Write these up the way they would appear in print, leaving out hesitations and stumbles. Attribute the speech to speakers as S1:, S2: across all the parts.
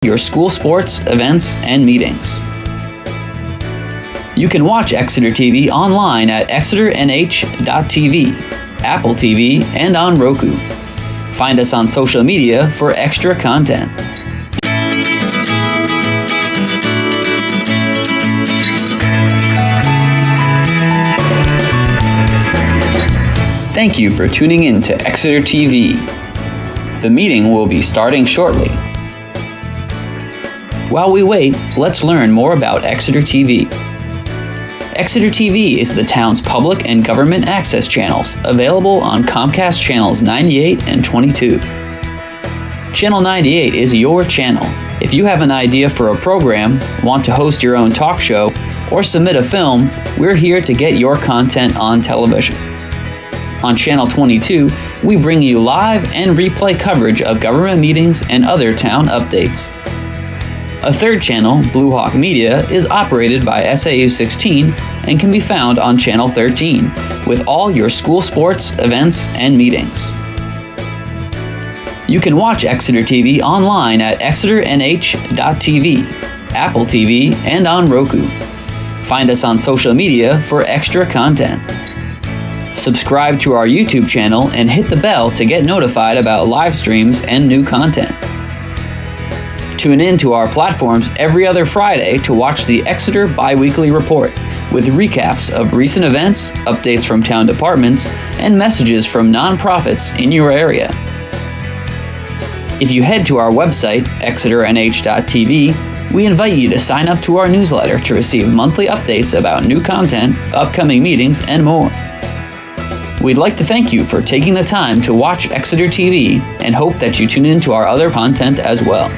S1: your school sports, events, and meetings. You can watch Exeter TV online at exeternh.tv, Apple TV, and on Roku. Find us on social media for extra content. Thank you for tuning in to Exeter TV. The meeting will be starting shortly. While we wait, let's learn more about Exeter TV. Exeter TV is the town's public and government access channels, available on Comcast channels 98 and 22. Channel 98 is your channel. If you have an idea for a program, want to host your own talk show, or submit a film, we're here to get your content on television. On Channel 22, we bring you live and replay coverage of government meetings and other town updates. A third channel, Blue Hawk Media, is operated by SAU 16 and can be found on Channel 13, with all your school sports, events, and meetings. You can watch Exeter TV online at exeternh.tv, Apple TV, and on Roku. Find us on social media for extra content. Subscribe to our YouTube channel and hit the bell to get notified about live streams and new content. Tune in to our platforms every other Friday to watch the Exeter Biweekly Report with recaps of recent events, updates from town departments, and messages from nonprofits in your area. If you head to our website, exeternh.tv, we invite you to sign up to our newsletter to receive monthly updates about new content, upcoming meetings, and more. We'd like to thank you for taking the time to watch Exeter TV and hope that you tune in to our other content as well.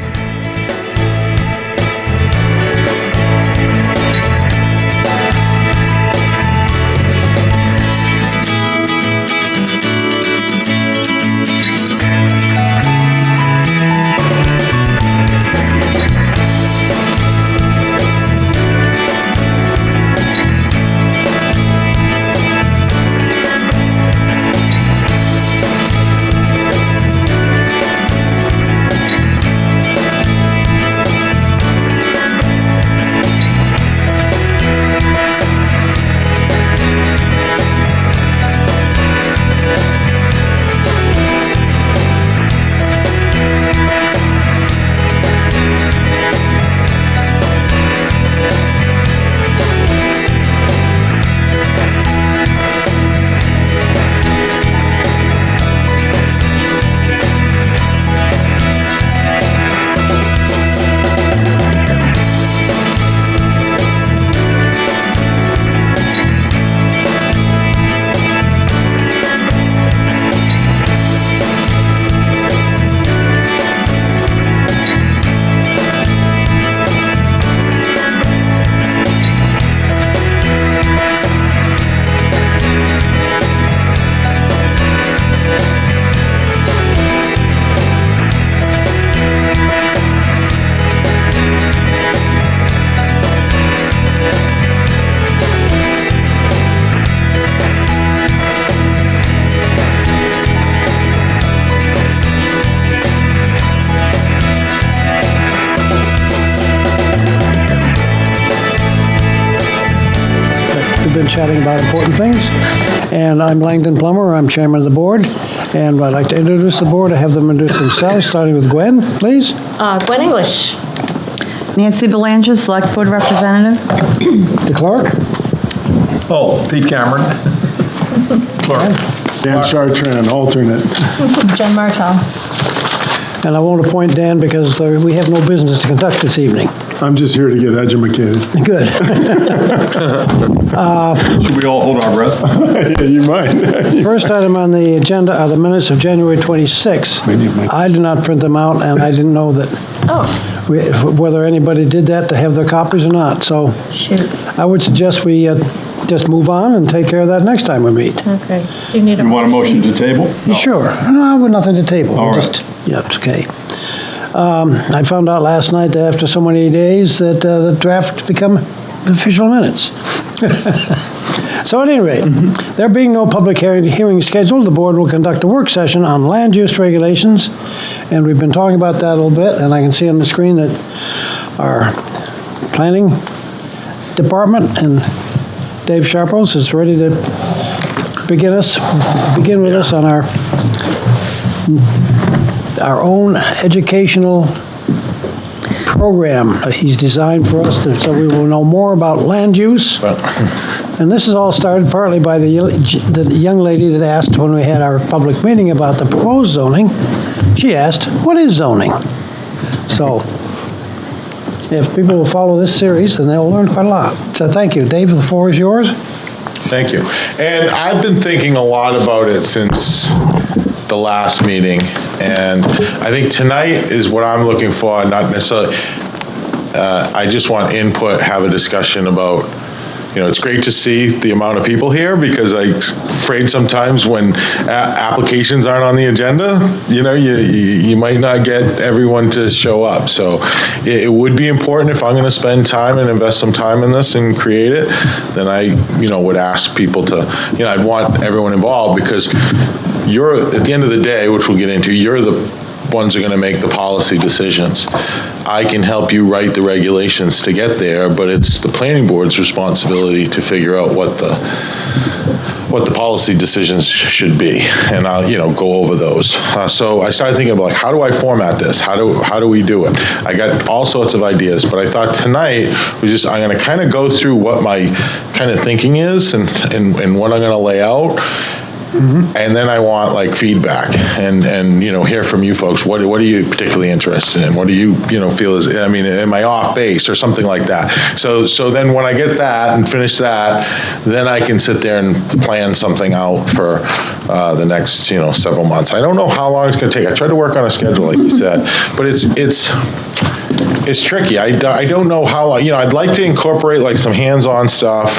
S2: Chatting about important things. And I'm Langdon Plummer. I'm chairman of the board. And I'd like to introduce the board. I have them introduce themselves, starting with Gwen, please.
S3: Gwen English.
S4: Nancy Belanger, Select Board Representative.
S2: The clerk.
S5: Oh, Pete Cameron. Clerk.
S6: Dan Chartrand, alternate.
S3: Jen Martell.
S2: And I won't appoint Dan because we have no business to conduct this evening.
S6: I'm just here to get educated.
S2: Good.
S5: Should we all hold our breath?
S6: Yeah, you might.
S2: First item on the agenda are the minutes of January 26. I did not print them out, and I didn't know that whether anybody did that to have their copies or not. So
S3: Shoot.
S2: I would suggest we just move on and take care of that next time we meet.
S3: Okay. Do you need a
S5: You want a motion to table?
S2: You sure? No, we're nothing to table.
S5: All right.
S2: Just, yeah, it's okay. I found out last night that after so many days that the draft become official minutes. So at any rate, there being no public hearing scheduled, the board will conduct a work session on land use regulations, and we've been talking about that a little bit, and I can see on the screen that our planning department and Dave Sharples is ready to begin with us on our own educational program that he's designed for us so we will know more about land use. And this is all started partly by the young lady that asked when we had our public meeting about the proposed zoning. She asked, what is zoning? So if people will follow this series, then they'll learn quite a lot. So thank you. Dave, the floor is yours.
S7: Thank you. And I've been thinking a lot about it since the last meeting, and I think tonight is what I'm looking for, not necessarily, I just want input, have a discussion about, it's great to see the amount of people here, because I'm afraid sometimes when applications aren't on the agenda, you might not get everyone to show up. So it would be important, if I'm going to spend time and invest some time in this and create it, then I, would ask people to, I'd want everyone involved, because at the end of the day, which we'll get into, you're the ones who are going to make the policy decisions. I can help you write the regulations to get there, but it's the planning board's responsibility to figure out what the policy decisions should be, and I'll go over those. So I started thinking about, how do I format this? How do we do it? I got all sorts of ideas, but I thought tonight was I'm going to kind of go through what my kind of thinking is and what I'm going to lay out. And then I want feedback and hear from you folks. What are you particularly interested in? What do you feel is, am I off base or something like that? So then when I get that and finish that, then I can sit there and plan something out for the next several months. I don't know how long it's going to take. I tried to work on a schedule, like you said, but it's tricky. I don't know how, I'd like to incorporate some hands-on stuff,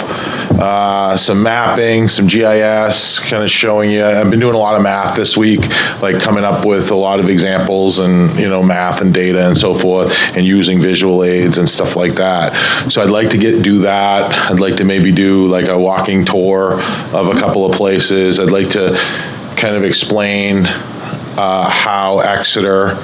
S7: some mapping, some GIS, kind of showing you. I've been doing a lot of math this week, coming up with a lot of examples and, math and data and so forth, and using visual aids and stuff like that. So I'd like to do that. I'd like to maybe do a walking tour of a couple of places. I'd like to kind of explain how Exeter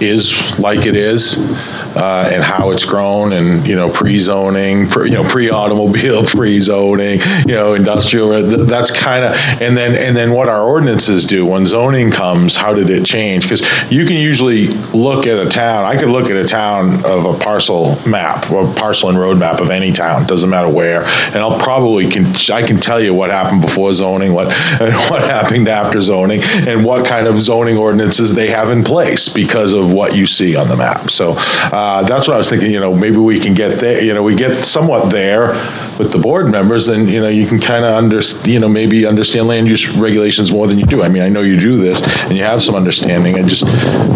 S7: is like it is, and how it's grown, and pre-zoning, pre-automobile, pre-zoning, industrial. That's kind of, and then what our ordinances do when zoning comes. How did it change? Because you can usually look at a town. I could look at a town of a parcel map, or parcel and road map of any town. Doesn't matter where, and I can tell you what happened before zoning, what happened after zoning, and what kind of zoning ordinances they have in place because of what you see on the map. So that's what I was thinking, maybe we can get there, we get somewhat there with the board members, and, you can kind of maybe understand land use regulations more than you do. I know you do this and you have some understanding. I just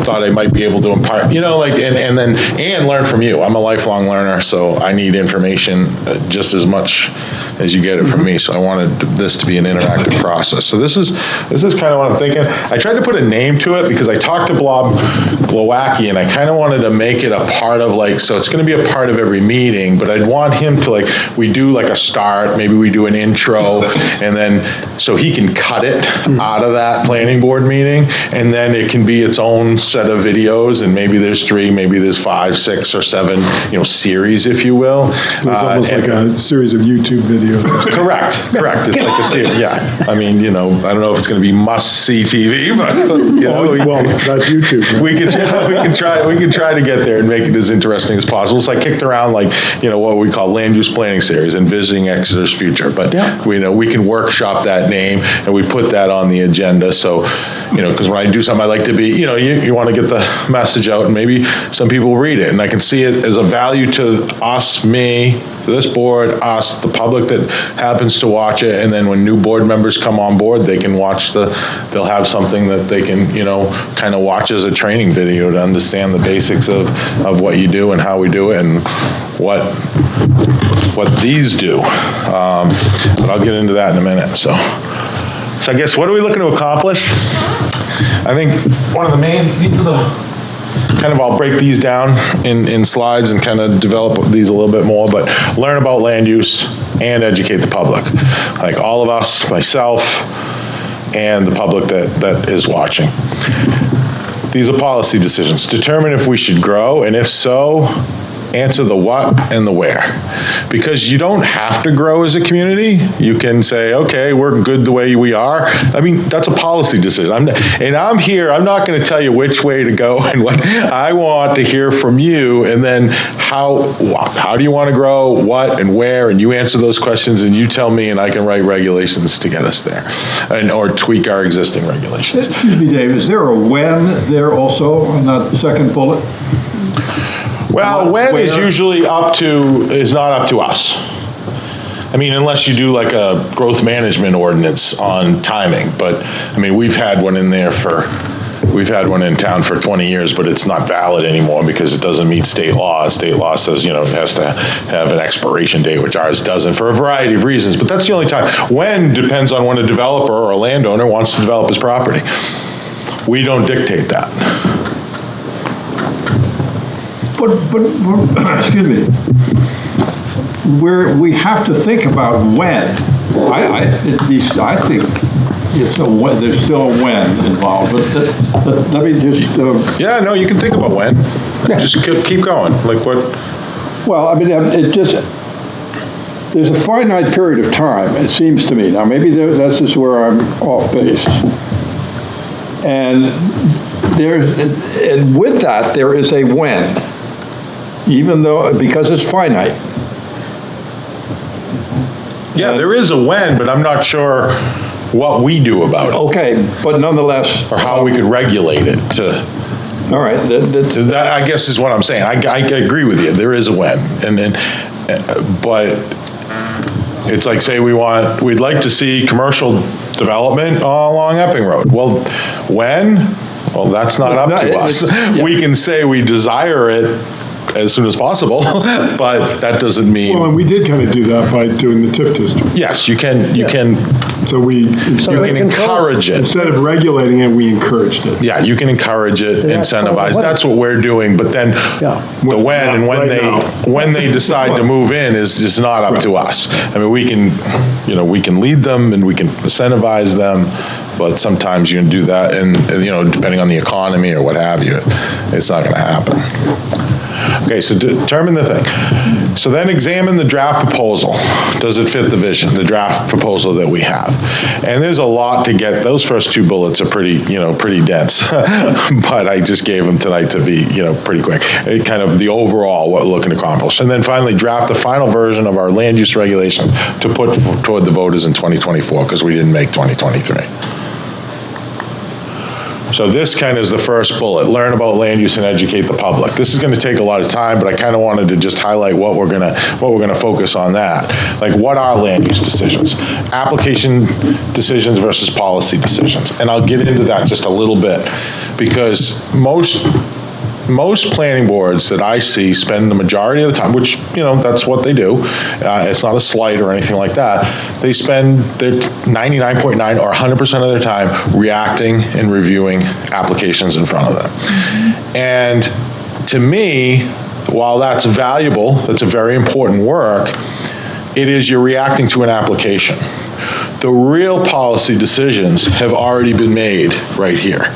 S7: thought I might be able to impart, and learn from you. I'm a lifelong learner, so I need information just as much as you get it from me. So I wanted this to be an interactive process. So this is kind of what I'm thinking. I tried to put a name to it because I talked to Bob Glowacki, and I kind of wanted to make it a part of so it's going to be a part of every meeting, but I'd want him to we do a start, maybe we do an intro, and then so he can cut it out of that planning board meeting, and then it can be its own set of videos, and maybe there's 3, maybe there's 5, 6, or 7, series, if you will.
S6: It's almost like a series of YouTube videos.
S7: Correct. It's like a series, yeah. I don't know if it's going to be must-see TV, but
S6: well, that's YouTube. Right?
S7: We can try to get there and make it as interesting as possible. So I kicked around what we call land use planning series, envisioning Exeter's future. But we can workshop that name, and we put that on the agenda. So because when I do something, I like to be you want to get the message out, and maybe some people read it, and I can see it as a value to us, me, to this board, us, the public that happens to watch it, and then when new board members come on board, they can watch they'll have something that they can kind of watch as a training video to understand the basics of what you do and how we do it and what these do. But I'll get into that in a minute. So I guess, what are we looking to accomplish? I think one of the main, these are the I'll break these down in slides and kind of develop these a little bit more, but learn about land use and educate the public. Like all of us, myself, and the public that is watching. These are policy decisions. Determine if we should grow, and if so, answer the what and the where. Because you don't have to grow as a community. You can say, okay, we're good the way we are. I mean, that's a policy decision. I'm here, I'm not gonna tell you which way to go and what. I want to hear from you, and then how do you wanna grow, what and where, and you answer those questions and you tell me, and I can write regulations to get us there, or tweak our existing regulations.
S5: Excuse me, Dave, is there a when there also on that second bullet?
S7: Well, when is usually is not up to us. I mean, unless you do like a growth management ordinance on timing, but, I mean, we've had one in town for 20 years, but it's not valid anymore because it doesn't meet state law. State law says, it has to have an expiration date, which ours doesn't, for a variety of reasons, but that's the only time. When depends on when a developer or a landowner wants to develop his property. We don't dictate that.
S5: But excuse me, we have to think about when. I think it's there's still a when involved, but let me just...
S7: Yeah, no, you can think about when. Just keep going, like what?
S5: Well, I mean, there's a finite period of time, it seems to me. Now, maybe that's just where I'm off base. And with that, there is a when. Because it's finite.
S7: Yeah, there is a when, but I'm not sure what we do about it.
S5: Okay, but nonetheless.
S7: Or how we could regulate it to.
S5: All right.
S7: That, I guess, is what I'm saying. I agree with you. There is a when, but it's like, say we'd like to see commercial development along Epping Road. Well, when? Well, that's not up to us. Yeah. We can say we desire it as soon as possible, but that doesn't mean.
S6: Well, and we did kind of do that by doing the TIF district.
S7: Yes, you can.
S6: So you
S7: can encourage it.
S6: Instead of regulating it, we encouraged it.
S7: Yeah, you can encourage it, incentivize. That's what we're doing. But then the when and when they decide to move in is just not up to us. I mean, we can lead them and we can incentivize them, but sometimes you can do that, and depending on the economy or what have you, it's not going to happen. Okay, so determine the thing. So then examine the draft proposal. Does it fit the vision, the draft proposal that we have? And there's a lot to get. Those first two bullets are pretty dense, but I just gave them tonight to be, pretty quick. Kind of the overall, what we're looking to accomplish. And then finally, draft the final version of our land use regulation to put toward the voters in 2024, because we didn't make 2023. So this kind of is the first bullet, learn about land use and educate the public. This is going to take a lot of time, but I kind of wanted to just highlight what we're going to focus on that. Like, what are land use decisions? Application decisions versus policy decisions. And I'll get into that just a little bit, because most planning boards that I see spend the majority of the time, which, that's what they do. It's not a slight or anything like that. They spend their 99.9 or 100% of their time reacting and reviewing applications in front of them. And to me, while that's valuable, that's a very important work, it is you're reacting to an application. The real policy decisions have already been made right here.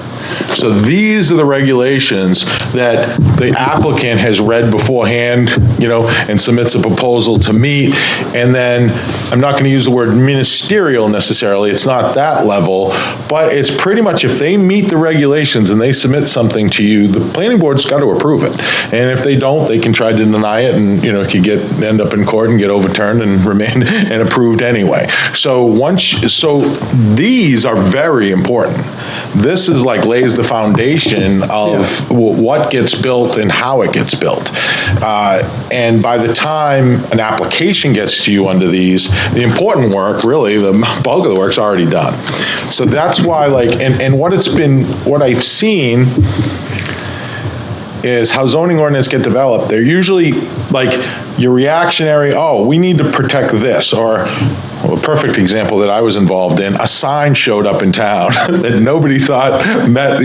S7: So these are the regulations that the applicant has read beforehand, and submits a proposal to meet. And then, I'm not going to use the word ministerial necessarily, it's not that level, but it's pretty much, if they meet the regulations and they submit something to you, the planning board's got to approve it. And if they don't, they can try to deny it, and it could end up in court and get overturned and remain and approved anyway. So these are very important. This is like lays the foundation of what gets built and how it gets built. And by the time an application gets to you under these, the important work, really, the bulk of the work's already done. So that's why, and what I've seen is how zoning ordinance get developed. They're usually like your reactionary, we need to protect this, or, a perfect example that I was involved in, a sign showed up in town that nobody thought met,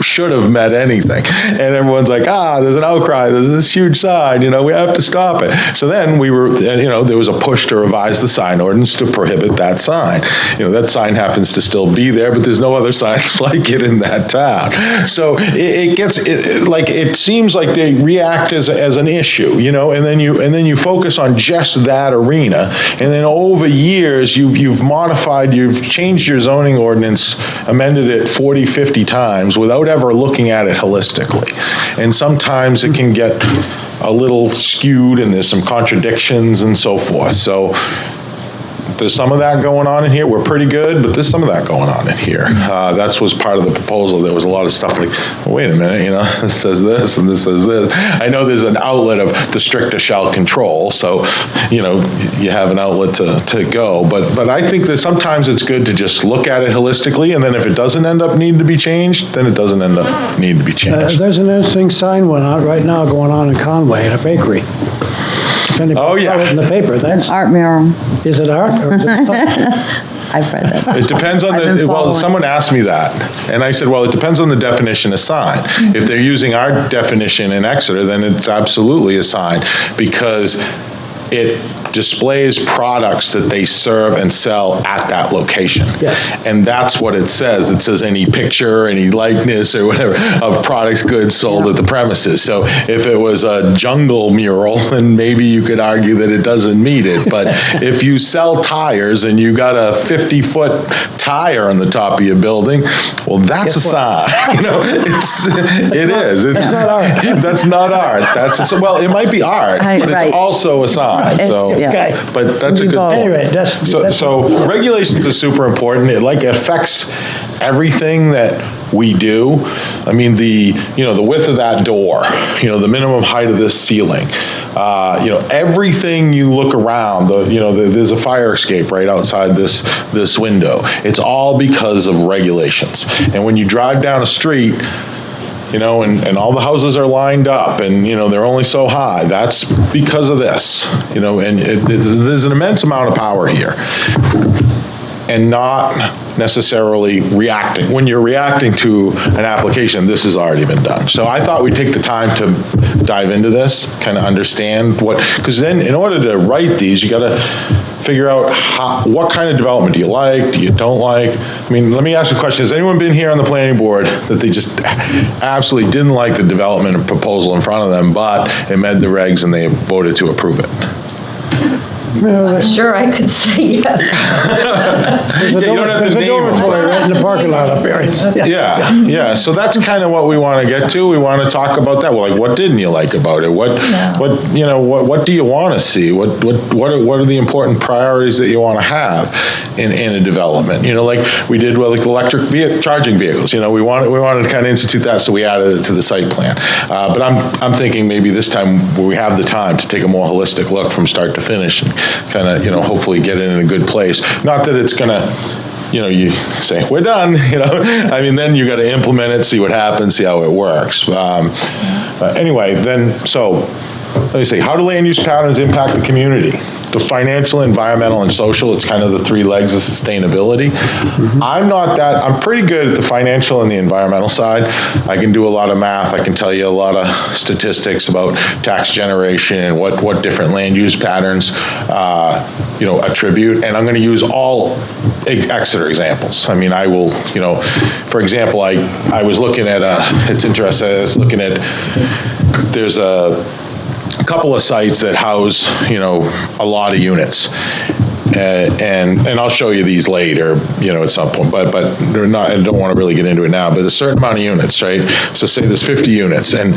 S7: should have met anything. And everyone's like, there's an outcry, there's this huge sign, we have to stop it. So then there was a push to revise the sign ordinance to prohibit that sign. That sign happens to still be there, but there's no other signs like it in that town. So it seems like they react as an issue, and then you focus on just that arena, and then over years you've modified, you've changed your zoning ordinance, amended it 40, 50 times without ever looking at it holistically. And sometimes it can get a little skewed and there's some contradictions and so forth. So there's some of that going on in here. We're pretty good, but there's some of that going on in here. That was part of the proposal. There was a lot of stuff like, wait a minute, this says this and this says this. I know there's an outlet of the stricter shall control, so, you have an outlet to go. But I think that sometimes it's good to just look at it holistically, and then if it doesn't end up needing to be changed, then it doesn't end up needing to be changed.
S2: There's an interesting sign one out right now going on in Conway at a bakery.
S7: Oh, yeah.
S2: In the paper, that's,
S4: Art mural.
S2: is it art or is it something?
S4: I've read that.
S7: It depends on
S4: I've been following.
S7: someone asked me that, and I said, well, it depends on the definition of sign. If they're using our definition in Exeter, then it's absolutely a sign, because it displays products that they serve and sell at that location.
S2: Yes.
S7: And that's what it says. It says any picture, any likeness, or whatever, of products, goods sold at the premises. So if it was a jungle mural, then maybe you could argue that it doesn't meet it. But if you sell tires and you got a 50-foot tire on the top of your building, well, that's a sign. It is. It's
S2: not art.
S7: That's not art. Well, it might be art, but it's
S4: Right.
S7: also a sign. So,
S2: Okay.
S7: but that's a good point.
S2: Anyway,
S7: So regulations are super important. It affects everything that we do. I mean, the width of that door, the minimum height of this ceiling, everything you look around, there's a fire escape right outside this window. It's all because of regulations. And when you drive down a street, and all the houses are lined up and, they're only so high, that's because of this, and there's an immense amount of power here. And not necessarily reacting. When you're reacting to an application, this has already been done. So I thought we'd take the time to dive into this, kind of understand because then in order to write these, you got to figure out what kind of development do you like, do you don't like. I mean, let me ask you a question. Has anyone been here on the planning board that they just absolutely didn't like the development proposal in front of them, but it met the regs and they voted to approve it?
S3: I'm sure I could say yes.
S2: There's a dormitory right in the parking lot up here.
S7: Yeah. So that's kind of what we want to get to. We want to talk about that. Well, what didn't you like about it? What do you want to see? What are the important priorities that you want to have in a development? Like we did with electric charging vehicles. We wanted to kind of institute that, so we added it to the site plan. But I'm thinking maybe this time we have the time to take a more holistic look from start to finish and kind of, hopefully get it in a good place. Not that it's going to, you say, we're done, I mean, then you got to implement it, see what happens, see how it works. But anyway, let me see, how do land use patterns impact the community? The financial, environmental, and social, it's kind of the three legs of sustainability. I'm pretty good at the financial and the environmental side. I can do a lot of math. I can tell you a lot of statistics about tax generation and what different land use patterns, attribute. And I'm going to use all Exeter examples. I mean, I will, for example, I was looking at, it's interesting, I was looking at, there's a couple of sites that house, a lot of units. And I'll show you these later, at some point, but they're not, I don't want to really get into it now, but a certain amount of units, right? So say there's 50 units and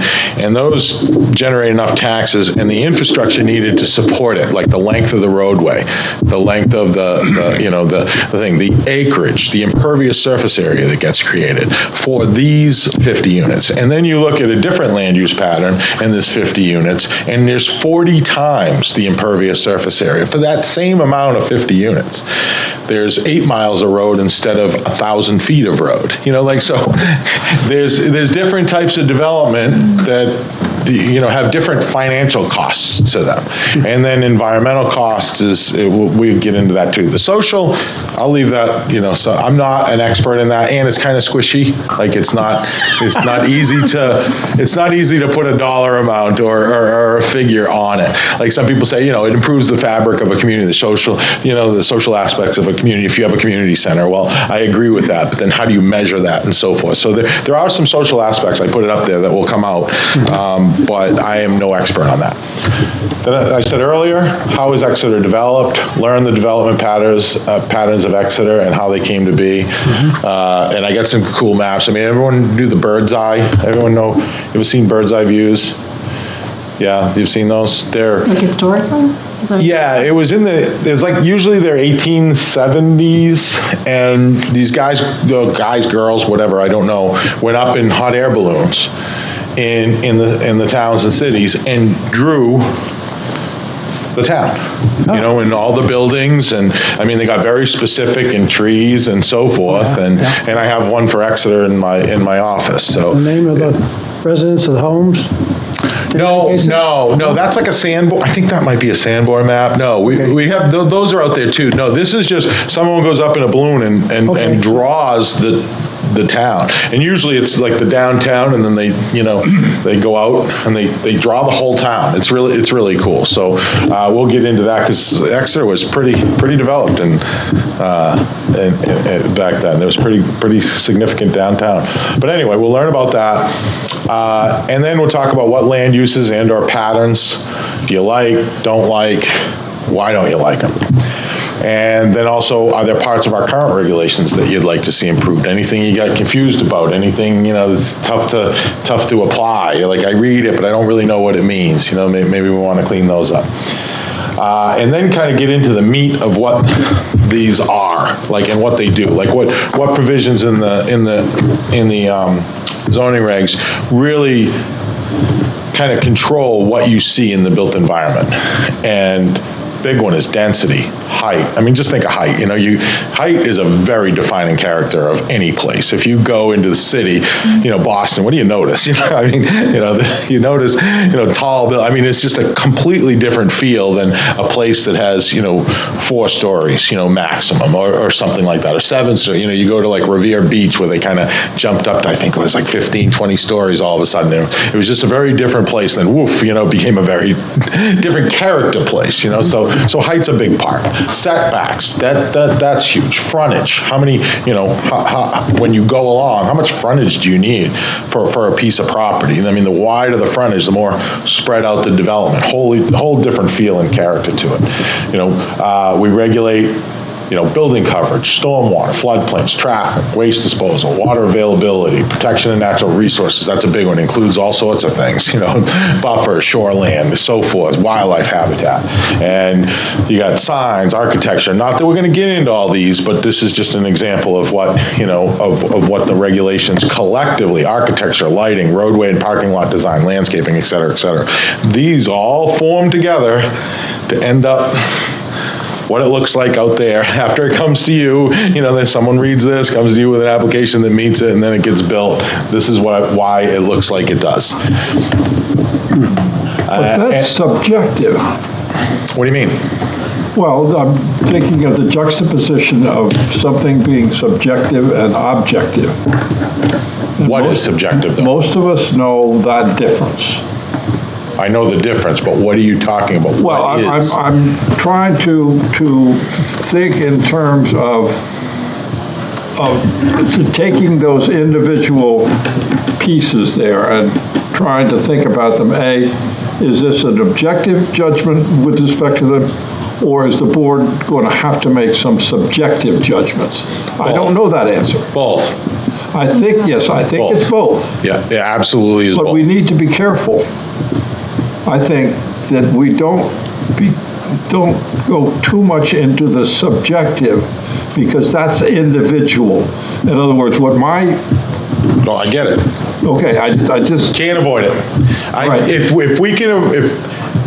S7: those generate enough taxes and the infrastructure needed to support it, like the length of the roadway, the length of the acreage, the impervious surface area that gets created for these 50 units. And then you look at a different land use pattern and there's 50 units and there's 40 times the impervious surface area for that same amount of 50 units. There's 8 miles of road instead of 1,000 feet of road. So there's different types of development that have different financial costs to them. And then environmental costs we get into that too. The social, I'll leave that, so I'm not an expert in that, and it's kind of squishy. Like it's not easy to put a dollar amount or a figure on it. Like some people say, it improves the fabric of a community, the social aspects of a community if you have a community center. Well, I agree with that, but then how do you measure that and so forth? So there are some social aspects, I put it up there, that will come out, but I am no expert on that. Then I said earlier, how is Exeter developed? Learn the development patterns of Exeter and how they came to be. And I got some cool maps. I mean, everyone knew the bird's eye. Everyone know, you ever seen bird's eye views? Yeah, you've seen those? They're
S3: Like historic ones?
S7: yeah, it's like usually they're 1870s, and these guys, girls, whatever, I don't know, went up in hot air balloons in the towns and cities and drew the town, and all the buildings, and I mean, they got very specific in trees and so forth, and I have one for Exeter in my office, so.
S2: The name of the residents of the homes?
S7: No, that's like a Sanborn, I think that might be a Sanborn map. No, we have, those are out there too. No, this is just, someone goes up in a balloon and draws the town. And usually it's like the downtown, and then they go out and they draw the whole town. It's really cool. So we'll get into that, because Exeter was pretty developed and back then. There was pretty significant downtown. But anyway, we'll learn about that. And then we'll talk about what land uses and or patterns do you like, don't like, why don't you like them? And then also, are there parts of our current regulations that you'd like to see improved? Anything you got confused about? Anything, that's tough to apply? Like, I read it, but I don't really know what it means. Maybe we want to clean those up. And then kind of get into the meat of what these are, like, and what they do. Like, what provisions in the zoning regs really kind of control what you see in the built environment. And big one is density, height. I mean, just think of height. Height is a very defining character of any place. If you go into the city, Boston, what do you notice? You notice, tall buildings. I mean, it's just a completely different feel than a place that has, 4 stories, maximum, or something like that, or 7. So, you go to like Revere Beach, where they kind of jumped up to, I think it was like 15, 20 stories all of a sudden. It was just a very different place. Then woof, became a very different character place, So height's a big part. Setbacks, that's huge. Frontage, how many, when you go along, how much frontage do you need for a piece of property? I mean, the wider the frontage, the more spread out the development. Whole different feel and character to it. We regulate, building coverage, stormwater, floodplains, traffic, waste disposal, water availability, protection of natural resources. That's a big one. Includes all sorts of things, buffers, shoreland, so forth, wildlife habitat. And you got signs, architecture. Not that we're going to get into all these, but this is just an example of what, of what the regulations collectively, architecture, lighting, roadway and parking lot design, landscaping, et cetera, et cetera. These all form together to end up what it looks like out there after it comes to you. Then someone reads this, comes to you with an application that meets it, and then it gets built. This is why it looks like it does.
S5: But that's subjective.
S7: What do you mean?
S5: Well, I'm thinking of the juxtaposition of something being subjective and objective.
S7: What is subjective, though?
S5: Most of us know that difference.
S7: I know the difference, but what are you talking about?
S5: Well, I'm trying to think in terms of taking those individual pieces there and trying to think about them. Is this an objective judgment with respect to them, or is the board going to have to make some subjective judgments? Both. I don't know that answer.
S7: Both.
S5: I think both. It's both.
S7: Yeah, absolutely is both.
S5: But we need to be careful. I think that we don't go too much into the subjective, because that's individual. In other words, what my...
S7: No, I get it.
S5: Okay, I just...
S7: Can't avoid it.
S5: Right.
S7: If we can,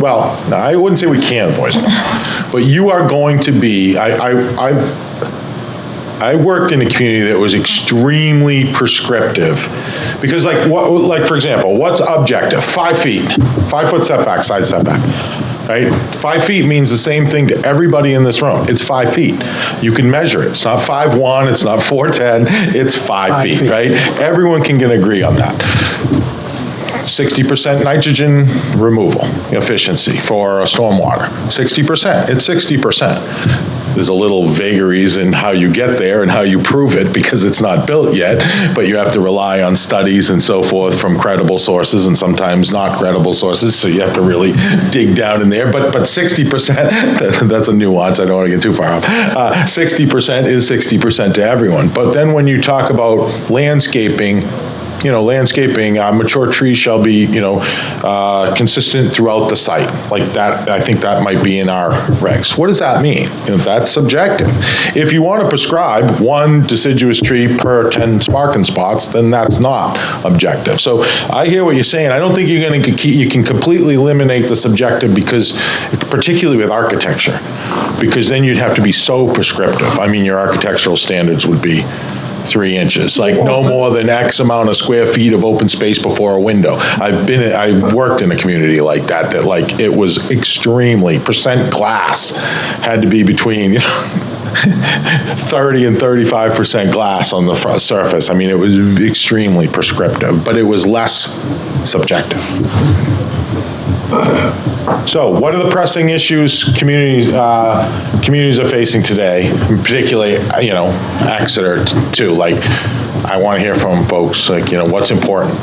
S7: well, no, I wouldn't say we can avoid it, but you are going to be, I worked in a community that was extremely prescriptive. Because like for example, what's objective? 5 feet, 5 foot setback, side setback, right? 5 feet means the same thing to everybody in this room. It's 5 feet. You can measure it. It's not 5'1", it's not 4'10", it's 5 feet, right? Everyone can agree on that. 60% nitrogen removal efficiency for stormwater. 60%, it's 60%. There's a little vagaries in how you get there and how you prove it because it's not built yet, but you have to rely on studies and so forth from credible sources and sometimes not credible sources, so you have to really dig down in there. But 60%, that's a nuance, I don't want to get too far off. 60% is 60% to everyone. But then when you talk about landscaping, mature trees shall be, consistent throughout the site. Like that, I think that might be in our regs. What does that mean? That's subjective. If you want to prescribe 1 deciduous tree per 10 sparking spots, then that's not objective. So I hear what you're saying. I don't think you can completely eliminate the subjective because, particularly with architecture, because then you'd have to be so prescriptive. I mean, your architectural standards would be 3 inches, like no more than X amount of square feet of open space before a window. I worked in a community like that like it was extremely, percent glass had to be between 30 and 35% glass on the front surface. I mean, it was extremely prescriptive, but it was less subjective. So what are the pressing issues communities are facing today, particularly, Exeter too? Like, I want to hear from folks, what's important?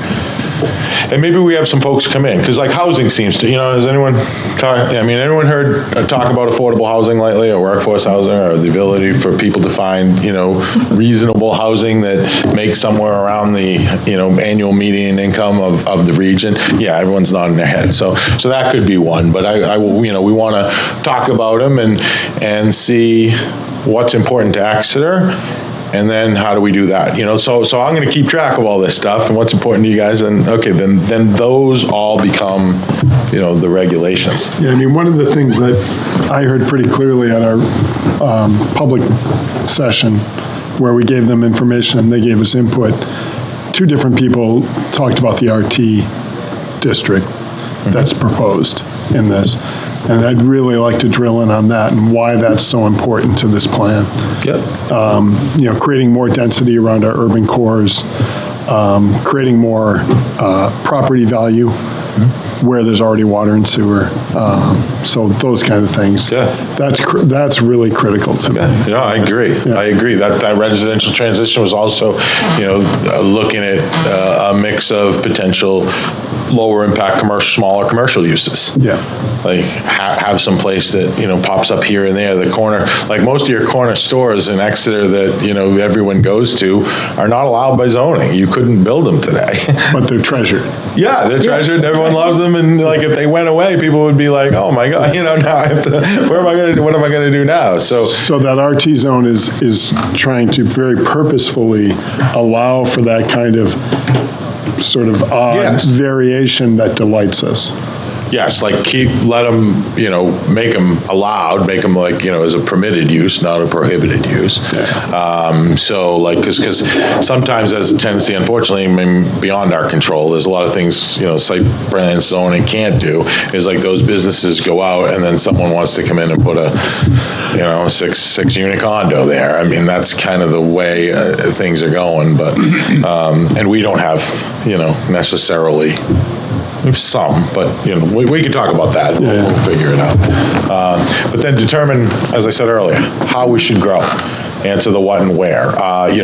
S7: And maybe we have some folks come in, because like housing seems to, has anyone heard talk about affordable housing lately, or workforce housing, or the ability for people to find, reasonable housing that makes somewhere around the, annual median income of the region? Yeah, everyone's nodding their head. So that could be one, but we want to talk about them and see what's important to Exeter. And then how do we do that? So I'm going to keep track of all this stuff and what's important to you guys. And okay, then those all become, the regulations.
S6: Yeah, I mean, one of the things that I heard pretty clearly at our public session where we gave them information and they gave us input, 2 different people talked about the RT district that's proposed in this. And I'd really like to drill in on that and why that's so important to this plan.
S7: Yep.
S6: Creating more density around our urban cores, creating more property value where there's already water and sewer. So those kind of things.
S7: Yeah.
S6: That's really critical to me.
S7: Yeah, I agree. Yeah. I agree. That residential transition was also, looking at a mix of potential lower impact smaller commercial uses.
S6: Yeah.
S7: Like have some place that, pops up here and there, the corner, like most of your corner stores in Exeter that, everyone goes to are not allowed by zoning. You couldn't build them today.
S6: But they're treasured.
S7: Yeah, they're treasured and everyone loves them. And like, if they went away, people would be like, oh my God, now I have to, what am I going to do now? So
S6: that RT zone is trying to very purposefully allow for that kind of sort of odd variation that delights us.
S7: Yes, like let them, make them allowed, make them like, as a permitted use, not a prohibited use. Yeah. So like, because sometimes there's a tendency, unfortunately, beyond our control, there's a lot of things, site plan zoning can't do, is like those businesses go out and then someone wants to come in and put a, six unit condo there. I mean, that's kind of the way things are going, but, and we don't have, necessarily, some, but we can talk about that.
S6: Yeah.
S7: We'll figure it out. But then determine, as I said earlier, how we should grow. Answer the what and where.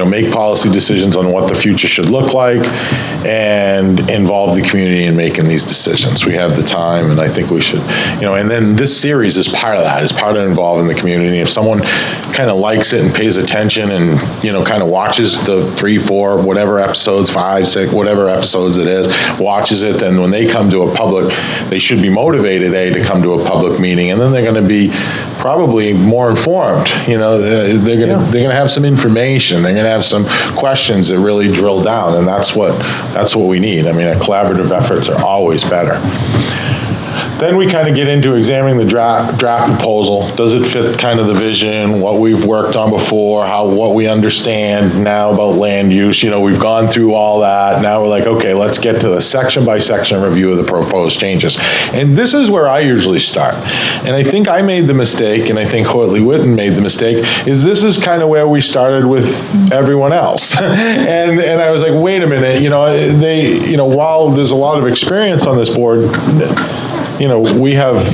S7: Make policy decisions on what the future should look like, and involve the community in making these decisions. We have the time, and I think we should. And then this series is part of that. It's part of involving the community. If someone kind of likes it and pays attention, and kind of watches the 3, 4, whatever episodes, 5, 6, whatever episodes it is, watches it, then when they come to a public, they should be motivated to come to a public meeting, and then they're going to be probably more informed. They're going to have some information. They're going to have some questions that really drill down, and that's what we need. I mean, collaborative efforts are always better. Then we kind of get into examining the draft proposal. Does it fit kind of the vision, what we've worked on before, what we understand now about land use? We've gone through all that. Now we're like, okay, let's get to the section by section review of the proposed changes. And this is where I usually start. And I think I made the mistake, and I think Hortley Witten made the mistake, is this is kind of where we started with everyone else. and I was like, wait a minute, while there's a lot of experience on this board, we have,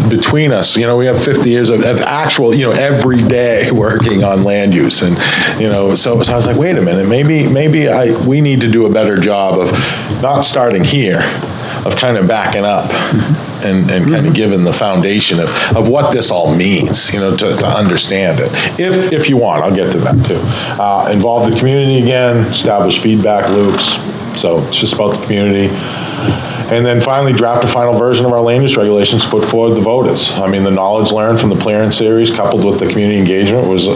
S7: between us, we have 50 years of actual, every day working on land use. And, so I was like, wait a minute, maybe we need to do a better job of not starting here, of kind of backing up and kind of giving the foundation of what this all means, to understand it. If you want, I'll get to that too. Involve the community again, establish feedback loops. So it's just about the community. And then finally, draft a final version of our land use regulations to put forward the voters. I mean, the knowledge learned from the clearance series coupled with the community engagement was,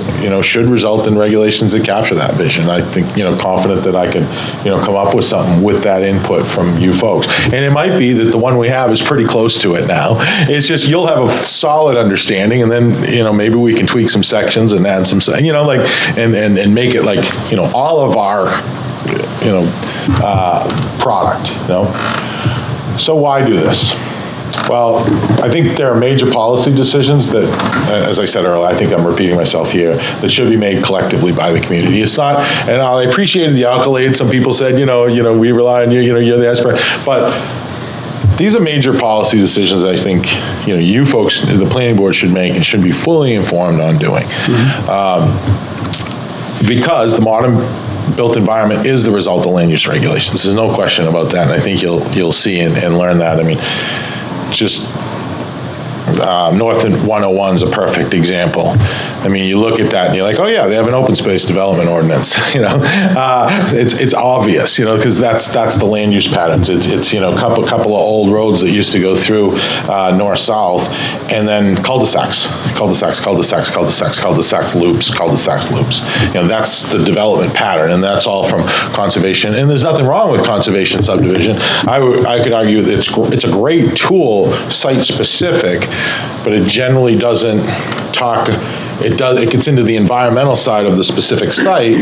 S7: should result in regulations that capture that vision. I think, confident that I could, come up with something with that input from you folks. And it might be that the one we have is pretty close to it now. It's just, you'll have a solid understanding, and then, maybe we can tweak some sections and add some, and make it like, all of our, product, So why do this? Well, I think there are major policy decisions that, as I said earlier, I think I'm repeating myself here, that should be made collectively by the community. It's not, and I appreciated the accolade. Some people said, we rely on you, you're the expert. But these are major policy decisions that I think, you folks, the planning board should make and should be fully informed on doing. Because the modern built environment is the result of land use regulations. There's no question about that, and I think you'll see and learn that. I mean, just North 101 is a perfect example. I mean, you look at that and you're like, oh yeah, they have an open space development ordinance. It's obvious, because that's the land use patterns. It's couple of old roads that used to go through north south, and then cul-de-sacs, loops. That's the development pattern, and that's all from conservation. And there's nothing wrong with conservation subdivision. I could argue that it's a great tool, site specific, but it generally doesn't talk. It gets into the environmental side of the specific site,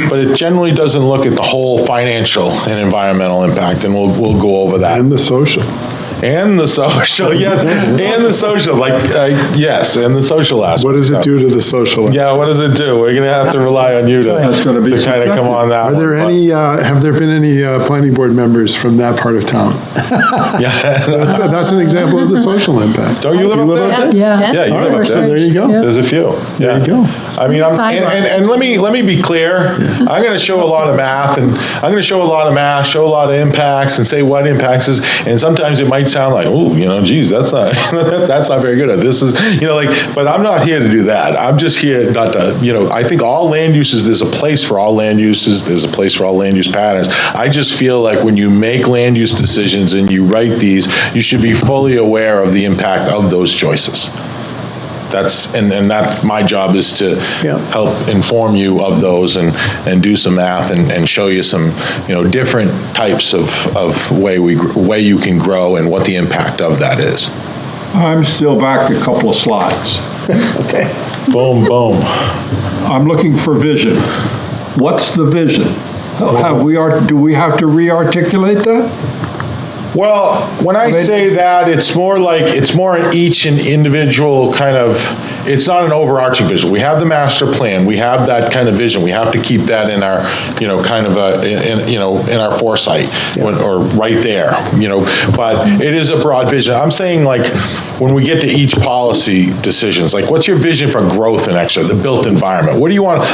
S7: but it generally doesn't look at the whole financial and environmental impact, and we'll go over that.
S6: And the social.
S7: And the social, yes, and the social, yes, and the social aspect.
S6: What does it do to the social aspect?
S7: Yeah, what does it do? We're going to have to rely on you to kind of come on that one.
S6: Are there any, have there been any planning board members from that part of town?
S7: Yeah.
S6: That's an example of the social impact.
S7: Don't you live up there?
S3: Yeah.
S7: You live up
S6: So
S7: there.
S6: there you go.
S7: There's a few.
S6: There you go.
S7: I mean, and let me be clear. I'm going to show a lot of math, and I'm going to show a lot of math, show a lot of impacts, and say what impacts is. And sometimes it might sound like, oh, geez, that's not that's not very good. This is, but I'm not here to do that. I'm just here not to, I think all land uses, there's a place for all land uses. There's a place for all land use patterns. I just feel like when you make land use decisions and you write these, you should be fully aware of the impact of those choices. That's my job is to help inform you of those and do some math and show you some different types of way you can grow and what the impact of that is.
S5: I'm still back a couple of slides.
S7: Okay. Boom, boom.
S5: I'm looking for vision. What's the vision? Do we have to re-articulate that?
S7: Well, when I say that, it's more each and individual kind of, it's not an overarching vision. We have the master plan. We have that kind of vision. We have to keep that in our, kind of in our foresight or right there, but it is a broad vision. I'm saying when we get to each policy decisions, what's your vision for growth in Exeter, the built environment? What do you want,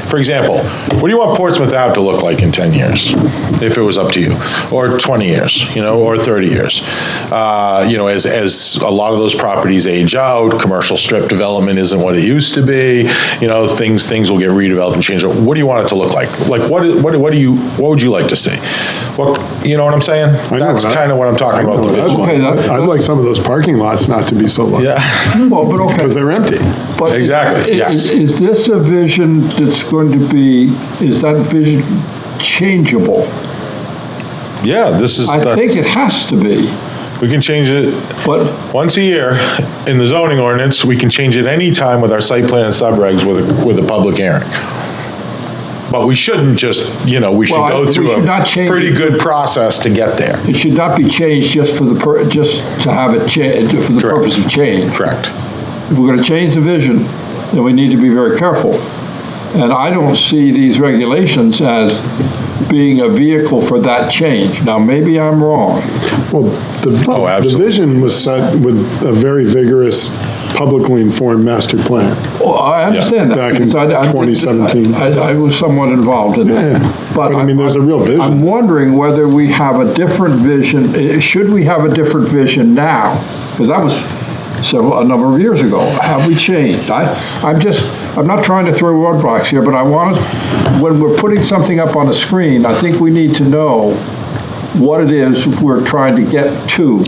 S7: for example, what do you want Portsmouth Ave to look like in 10 years, if it was up to you, or 20 years, or 30 years? As a lot of those properties age out, commercial strip development isn't what it used to be, things will get redeveloped and changed. What do you want it to look like? What would you like to see? You know what I'm saying? That's kind of what I'm talking about, the vision.
S6: I'd like some of those parking lots not to be so large.
S7: Yeah.
S5: Well, but okay.
S6: Because they're empty.
S5: But
S7: exactly, yes.
S5: Is this a vision that's going to be, is that vision changeable?
S7: Yeah, this is.
S5: I think it has to be.
S7: We can change it once a year in the zoning ordinance. We can change it any time with our site plan and subregs with a public hearing. But we shouldn't just, we should
S5: Well,
S7: go
S5: we
S7: through
S5: should not
S7: a
S5: change
S7: pretty
S5: it.
S7: good process to get there.
S5: It should not be changed just for just to have it for the
S7: Correct.
S5: purpose of change.
S7: Correct.
S5: If we're going to change the vision, then we need to be very careful. And I don't see these regulations as being a vehicle for that change. Now, maybe I'm wrong.
S6: Well, the
S7: absolutely.
S6: vision was set with a very vigorous, publicly informed master plan.
S5: Well, I understand that.
S6: Back in
S5: because
S6: 2017.
S5: I was somewhat involved in that.
S6: Yeah, but I mean, there's a real vision.
S5: I'm wondering whether we have a different vision. Should we have a different vision now? Because that was a number of years ago. Have we changed? I'm not trying to throw roadblocks here, but I want to, when we're putting something up on a screen, I think we need to know what it is we're trying to get to.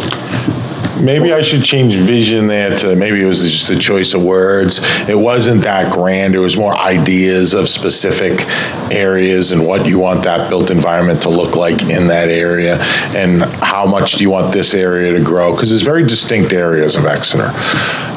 S7: Maybe I should change vision there to, maybe it was just a choice of words. It wasn't that grand. It was more ideas of specific areas and what you want that built environment to look like in that area, and how much do you want this area to grow? Because there's very distinct areas of Exeter.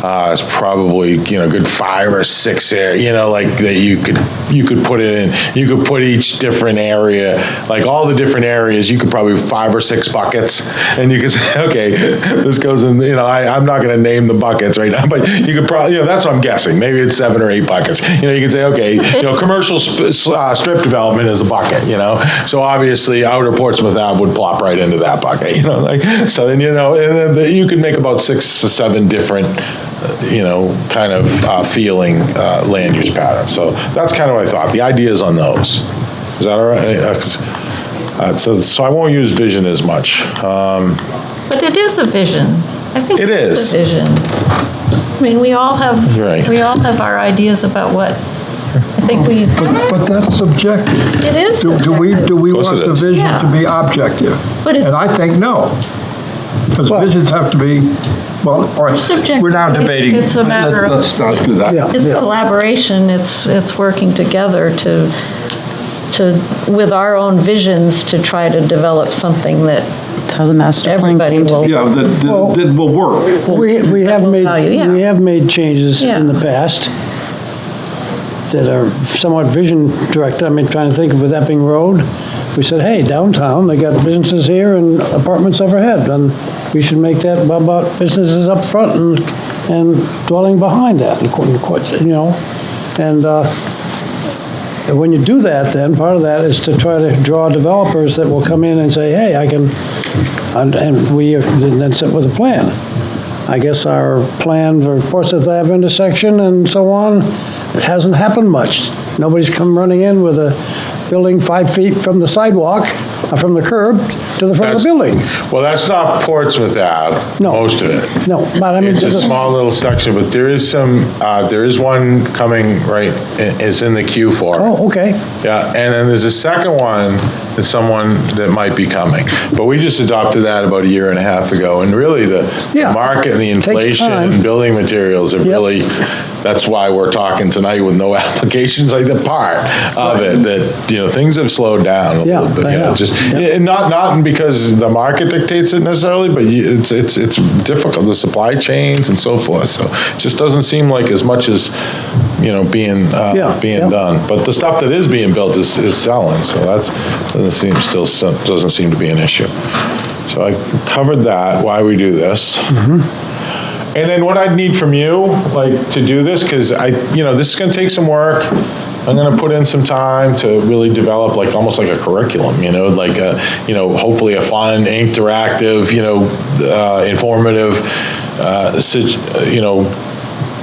S7: It's probably, good 5 or 6 area, like that you could put it in. You could put each different area, like all the different areas, you could probably 5 or 6 buckets, and you could say, okay, this goes in, I'm not going to name the buckets right now, but you could probably, that's what I'm guessing. Maybe it's 7 or 8 buckets. You could say, okay, commercial strip development is a bucket, So obviously, outer Portsmouth Ave would plop right into that bucket, so then, and then you could make about 6 to 7 different, kind of feeling land use patterns. So that's kind of what I thought. The ideas on those. Is that all right? So I won't use vision as much.
S3: But it is a vision. I think
S7: It
S3: it's a vision. I mean, we all have our ideas about what I think we.
S5: But that's subjective.
S3: It is
S5: Do we
S3: subjective.
S5: want the
S7: is.
S5: vision
S3: Yeah.
S5: to be objective?
S3: But it's-
S5: And I think no. Because visions have to be, well, all right,
S3: Subjective.
S5: we're now
S3: I think
S5: debating.
S3: it's a matter of-
S5: Let's not do that.
S2: Yeah.
S3: It's collaboration, it's working together with our own visions to try to develop something that
S4: That's how the master plan
S3: everybody
S4: came to
S3: will.
S5: Yeah, that will work.
S2: We have made,
S3: value, yeah.
S2: we have made changes in the
S3: Yeah.
S2: past that are somewhat vision directed. I mean, trying to think of with Epping Road, we said, hey, downtown, they got businesses here and apartments overhead, and we should make that about businesses up front and dwelling behind that, and when you do that, then part of that is to try to draw developers that will come in and say, hey, I can, and we then sit with a plan. I guess our plan for Portsmouth Ave intersection and so on, it hasn't happened much. Nobody's come running in with a building 5 feet from the sidewalk, from the curb to the front of the building.
S7: Well, that's not Portsmouth Ave,
S2: No.
S7: most of it.
S2: No, but I mean.
S7: It's a small little section, but there is one coming, right, it's in the queue for it.
S2: Oh, okay.
S7: Yeah, and then there's a second one that's someone that might be coming. But we just adopted that about 1.5 years ago, and really the
S2: Yeah.
S7: market and the
S2: Takes
S7: inflation
S2: time.
S7: and building materials have
S2: Yep.
S7: really, that's why we're talking tonight with no applications, like the part of it, that, things have slowed down a
S2: Yeah,
S7: little bit.
S2: they have.
S7: Just,
S2: Yep.
S7: and not because the market dictates it necessarily, but it's difficult, the supply chains and so forth. So it just doesn't seem like as much as, being
S2: Yeah.
S7: done. But the stuff that is being built is selling, so doesn't seem to be an issue. So I covered that, why we do this. And then what I'd need from you, to do this, because this is gonna take some work. I'm gonna put in some time to really develop almost like a curriculum, hopefully a fun, interactive, informative,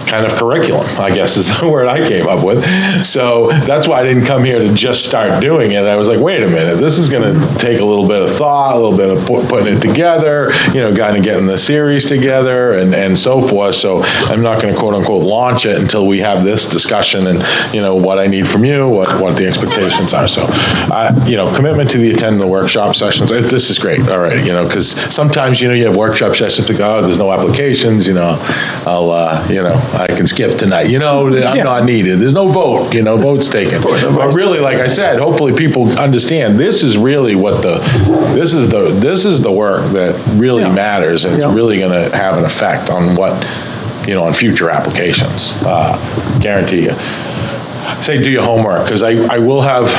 S7: kind of curriculum, I guess is the word I came up with. So that's why I didn't come here to just start doing it. I was like, wait a minute, this is going to take a little bit of thought, a little bit of putting it together, kind of getting the series together and so forth. So I'm not going to quote unquote launch it until we have this discussion and, what I need from you, what the expectations are. So, commitment to attend the workshop sessions. This is great already, because sometimes, you have workshop sessions to go, there's no applications, I can skip tonight, I'm not needed, there's no vote, vote's taken. But really, like I said, hopefully people understand, this is really this is the work that really matters, and it's really gonna have an effect on what, on future applications, guarantee you. Say do your homework, because I will have,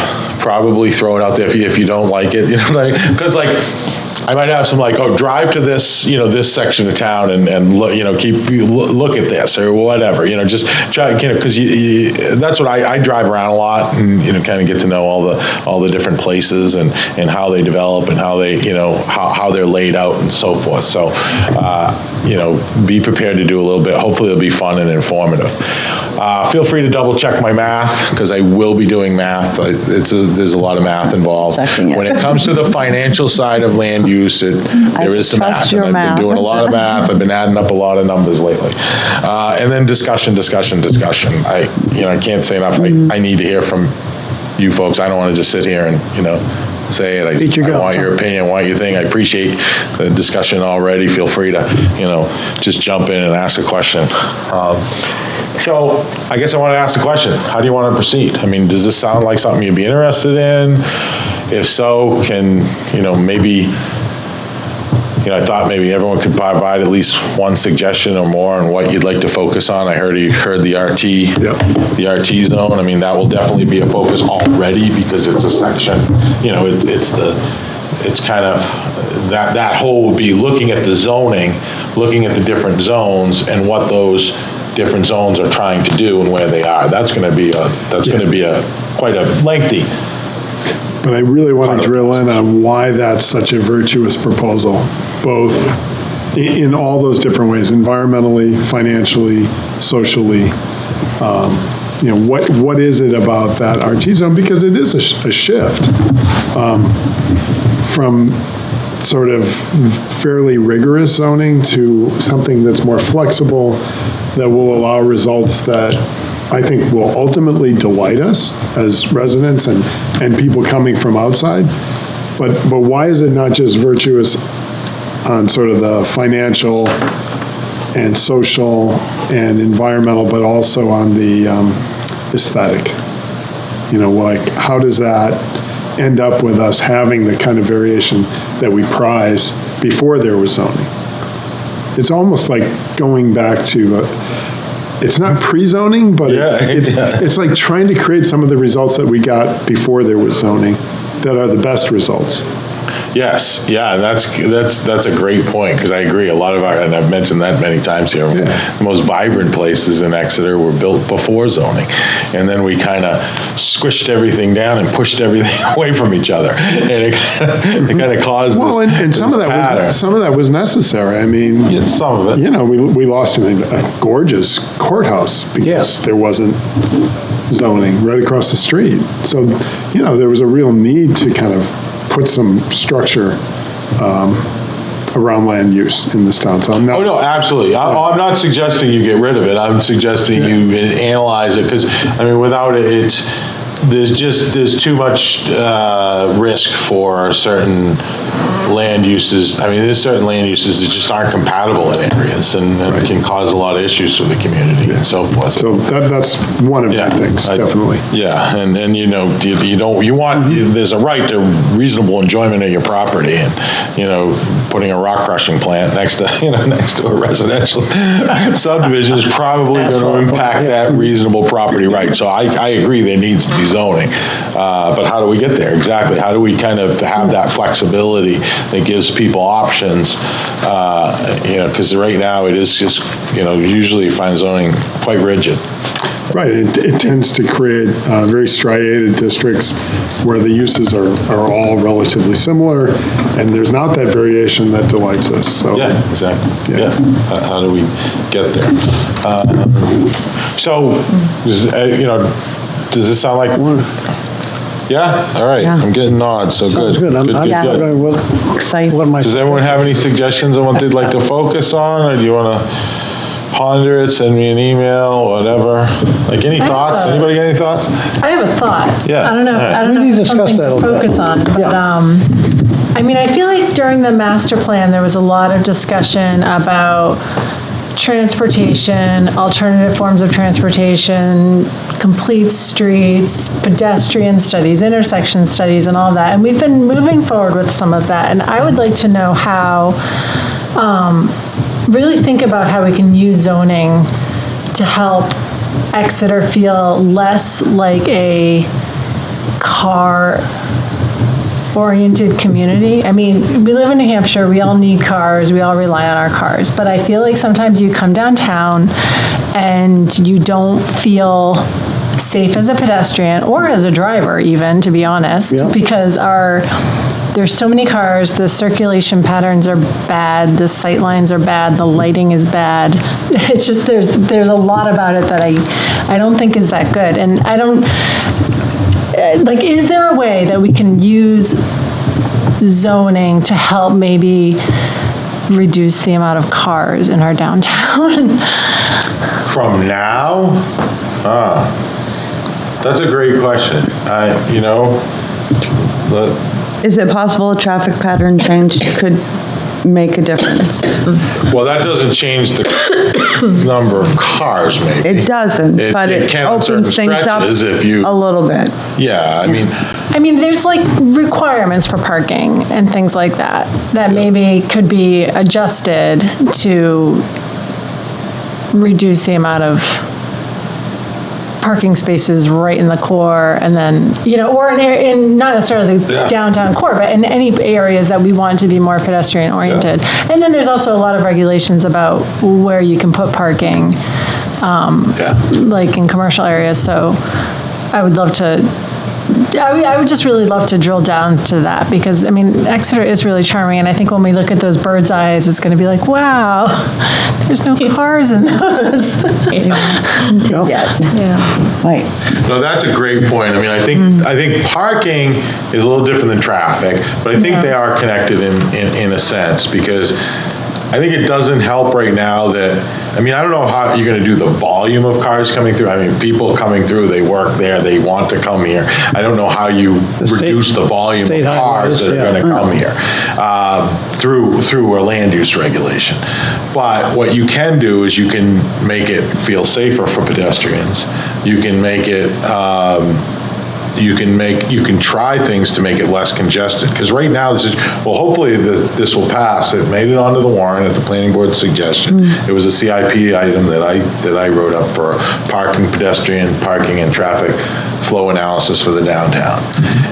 S7: probably throw it out there if you don't like it, because I might have some drive to this, this section of town and look, look at this or whatever, just try, because that's what I drive around a lot and, kind of get to know all the different places and how they develop and how they, how they're laid out and so forth. So, be prepared to do a little bit. Hopefully it'll be fun and informative. Feel free to double check my math, because I will be doing math. There's a lot of math involved. When it comes to the financial side of land use, there is some math. And I've been doing a lot of math. I've been adding up a lot of numbers lately. And then discussion. I can't say enough. I need to hear from you folks. I don't want to just sit here and, say it. I want your opinion, want your thing. I appreciate the discussion already. Feel free to, just jump in and ask a question. So I guess I want to ask the question, how do you want to proceed? I mean, does this sound like something you'd be interested in? If so, can, maybe, I thought maybe everyone could provide at least one suggestion or more on what you'd like to focus on. I heard you heard the RT, the RT zone. I mean, that will definitely be a focus already, because it's a section, it's kind of, that whole would be looking at the zoning, looking at the different zones and what those different zones are trying to do and where they are. That's going to be quite a lengthy.
S6: But I really want to drill in on why that's such a virtuous proposal, both in all those different ways, environmentally, financially, socially. What is it about that RT zone? Because it is a shift from sort of fairly rigorous zoning to something that's more flexible, that will allow results that I think will ultimately delight us as residents and people coming from outside. But why is it not just virtuous on sort of the financial and social and environmental, but also on the aesthetic? How does that end up with us having the kind of variation that we prize before there was zoning? It's almost like going back to, it's not pre-zoning, but it's like trying to create some of the results that we got before there was zoning that are the best results.
S7: Yes, yeah, that's a great point, because I agree. A lot of and I've mentioned that many times here, the most vibrant places in Exeter were built before zoning, and then we kind of squished everything down and pushed everything away from each other, and it kind of caused this.
S6: And some of that was necessary. I mean,
S7: some of it.
S6: We lost a gorgeous courthouse because there wasn't zoning right across the street. So there was a real need to kind of put some structure around land use in this town. So I'm not. Oh,
S7: no, absolutely. I'm not suggesting you get rid of it. I'm suggesting you analyze it, because, I mean, without it, there's too much risk for certain land uses. I mean, there's certain land uses that just aren't compatible in areas and can cause a lot of issues for the community and so forth.
S6: So that's one of the things, definitely.
S7: Yeah, and you want, there's a right to reasonable enjoyment of your property, and, putting a rock crushing plant next to a residential subdivision is probably going to impact that reasonable property right. So I agree there needs to be zoning. But how do we get there? Exactly. How do we kind of have that flexibility that gives people options? Because right now it is just, usually you find zoning quite rigid.
S6: Right, it tends to create very striated districts where the uses are all relatively similar, and there's not that variation that delights us, so.
S7: Yeah, exactly, yeah. How do we get there? Does this sound like, yeah, all right, I'm getting nods, so good.
S2: Sounds good.
S7: Good.
S4: Excited.
S7: Does everyone have any suggestions on what they'd like to focus on, or do you want to ponder it, send me an email, whatever? Like, any thoughts? Anybody got any thoughts?
S3: I have a thought.
S7: Yeah.
S3: I don't know
S2: We need to
S3: if
S2: discuss
S3: something
S2: that a
S3: to
S2: little bit.
S3: focus on, but I mean, I feel like during the master plan, there was a lot of discussion about transportation, alternative forms of transportation, complete streets, pedestrian studies, intersection studies, and all that. And we've been moving forward with some of that. And I would like to know how, really think about how we can use zoning to help Exeter feel less like a car-oriented community. I mean, we live in New Hampshire, we all need cars, we all rely on our cars, but I feel like sometimes you come downtown and you don't feel safe as a pedestrian or as a driver even, to be honest,
S2: Yeah.
S3: because there's so many cars, the circulation patterns are bad, the sight lines are bad, the lighting is bad. It's just, there's a lot about it that I don't think is that good. And I don't, like, is there a way that we can use zoning to help maybe reduce the amount of cars in our downtown?
S7: From now? That's a great question.
S4: Is it possible a traffic pattern change could make a difference?
S7: Well, that doesn't change the number of cars, maybe.
S4: It doesn't, but it
S7: can on certain
S4: opens things up
S7: stretches if you.
S4: a little bit.
S7: Yeah,
S3: I mean, there's like requirements for parking and things like that, that maybe could be adjusted to reduce the amount of parking spaces right in the core, and then, or in not necessarily the downtown core, but in any areas that we want to be more pedestrian oriented. And then there's also a lot of regulations about where you can put parking, like in commercial areas. So I would love to, I would just really love to drill down to that, because, I mean, Exeter is really charming, and I think when we look at those bird's eyes, it's going to be like, wow, there's no cars in those.
S4: Right.
S7: No, that's a great point. I mean, I think parking is a little different than traffic, but I think they are connected in a sense, because I think it doesn't help right now that, I mean, I don't know how you're gonna do the volume of cars coming through. I mean, people coming through, they work there, they want to come here. I don't know how you reduce the volume of cars that are gonna come here through a land use regulation. But what you can do is you can make it feel safer for pedestrians. You can make it, you can try things to make it less congested, because right now, hopefully this will pass. It made it onto the warrant at the planning board's suggestion. It was a CIP item that I wrote up for pedestrian parking and traffic flow analysis for the downtown.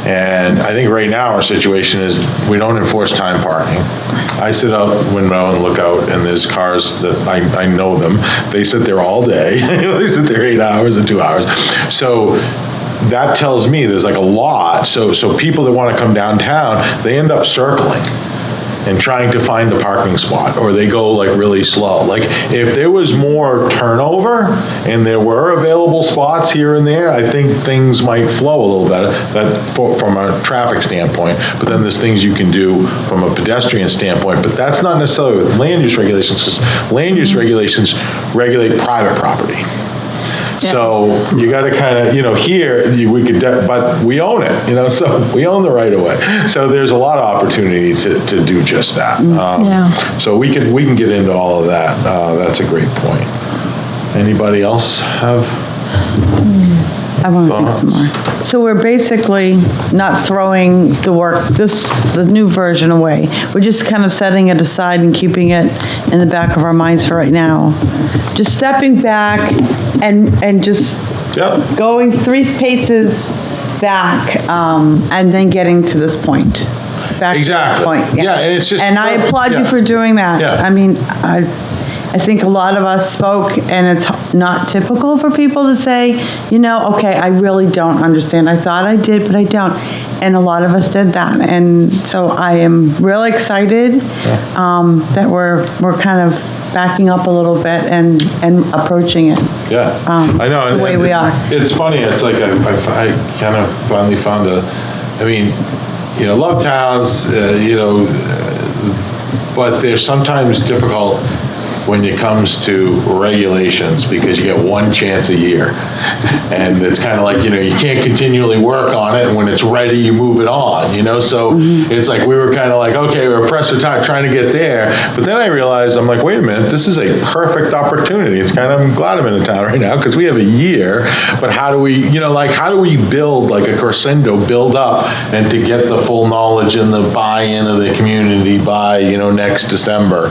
S7: And I think right now our situation is we don't enforce time parking. I sit out the window and look out, and there's cars that I know them. They sit there all day. They sit there 8 hours and 2 hours. So that tells me there's like a lot. So people that want to come downtown, they end up circling and trying to find a parking spot, or they go like really slow. Like if there was more turnover and there were available spots here and there, I think things might flow a little better from a traffic standpoint. But then there's things you can do from a pedestrian standpoint, but that's not necessarily with land use regulations, because land use regulations regulate private property. So you got to kind of, here we could, but we own it, so we own the right of way. So there's a lot of opportunity to do just that. So we can get into all of that. That's a great point. Anybody else have?
S4: I want to think some more. So we're basically not throwing the new version away. We're just kind of setting it aside and keeping it in the back of our minds for right now. Just stepping back and just going 3 paces back, and then getting to this point. Back to this point.
S7: Yeah, and it's just.
S4: And I applaud you for doing that.
S7: Yeah.
S4: I mean, I think a lot of us spoke, and it's not typical for people to say, okay, I really don't understand. I thought I did, but I don't. And a lot of us did that. And so I am really excited that we're kind of backing up a little bit and approaching it.
S7: Yeah, I know.
S4: The way we are.
S7: It's funny. It's like I kind of finally found love towns, but they're sometimes difficult when it comes to regulations, because you get one chance a year. And it's kind of like, you can't continually work on it, and when it's ready, you move it on, So it's like, we were kind of like, okay, we're pressed for time trying to get there. But then I realized, I'm like, wait a minute, this is a perfect opportunity. I'm glad I'm in the town right now, because we have a year, but how do we, how do we build like a crescendo, build up, and to get the full knowledge and the buy-in of the community by, next December.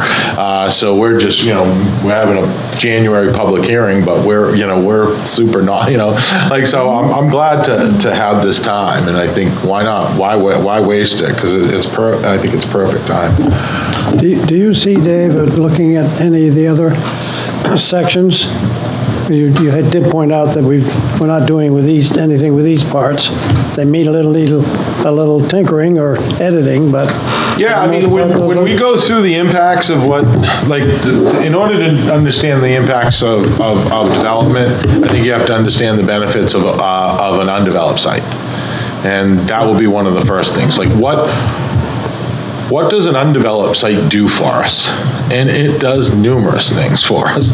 S7: So we're just, we're having a January public hearing, but we're super not, so I'm glad to have this time, and I think, why not? Why waste it? Because I think it's perfect time.
S2: Do you see, Dave, looking at any of the other sections? You did point out that we're not doing anything with these parts. They need a little tinkering or editing, but.
S7: Yeah, I mean, when we go through the impacts of what, in order to understand the impacts of development, I think you have to understand the benefits of an undeveloped site. And that will be one of the first things. Like, what does an undeveloped site do for us? And it does numerous things for us.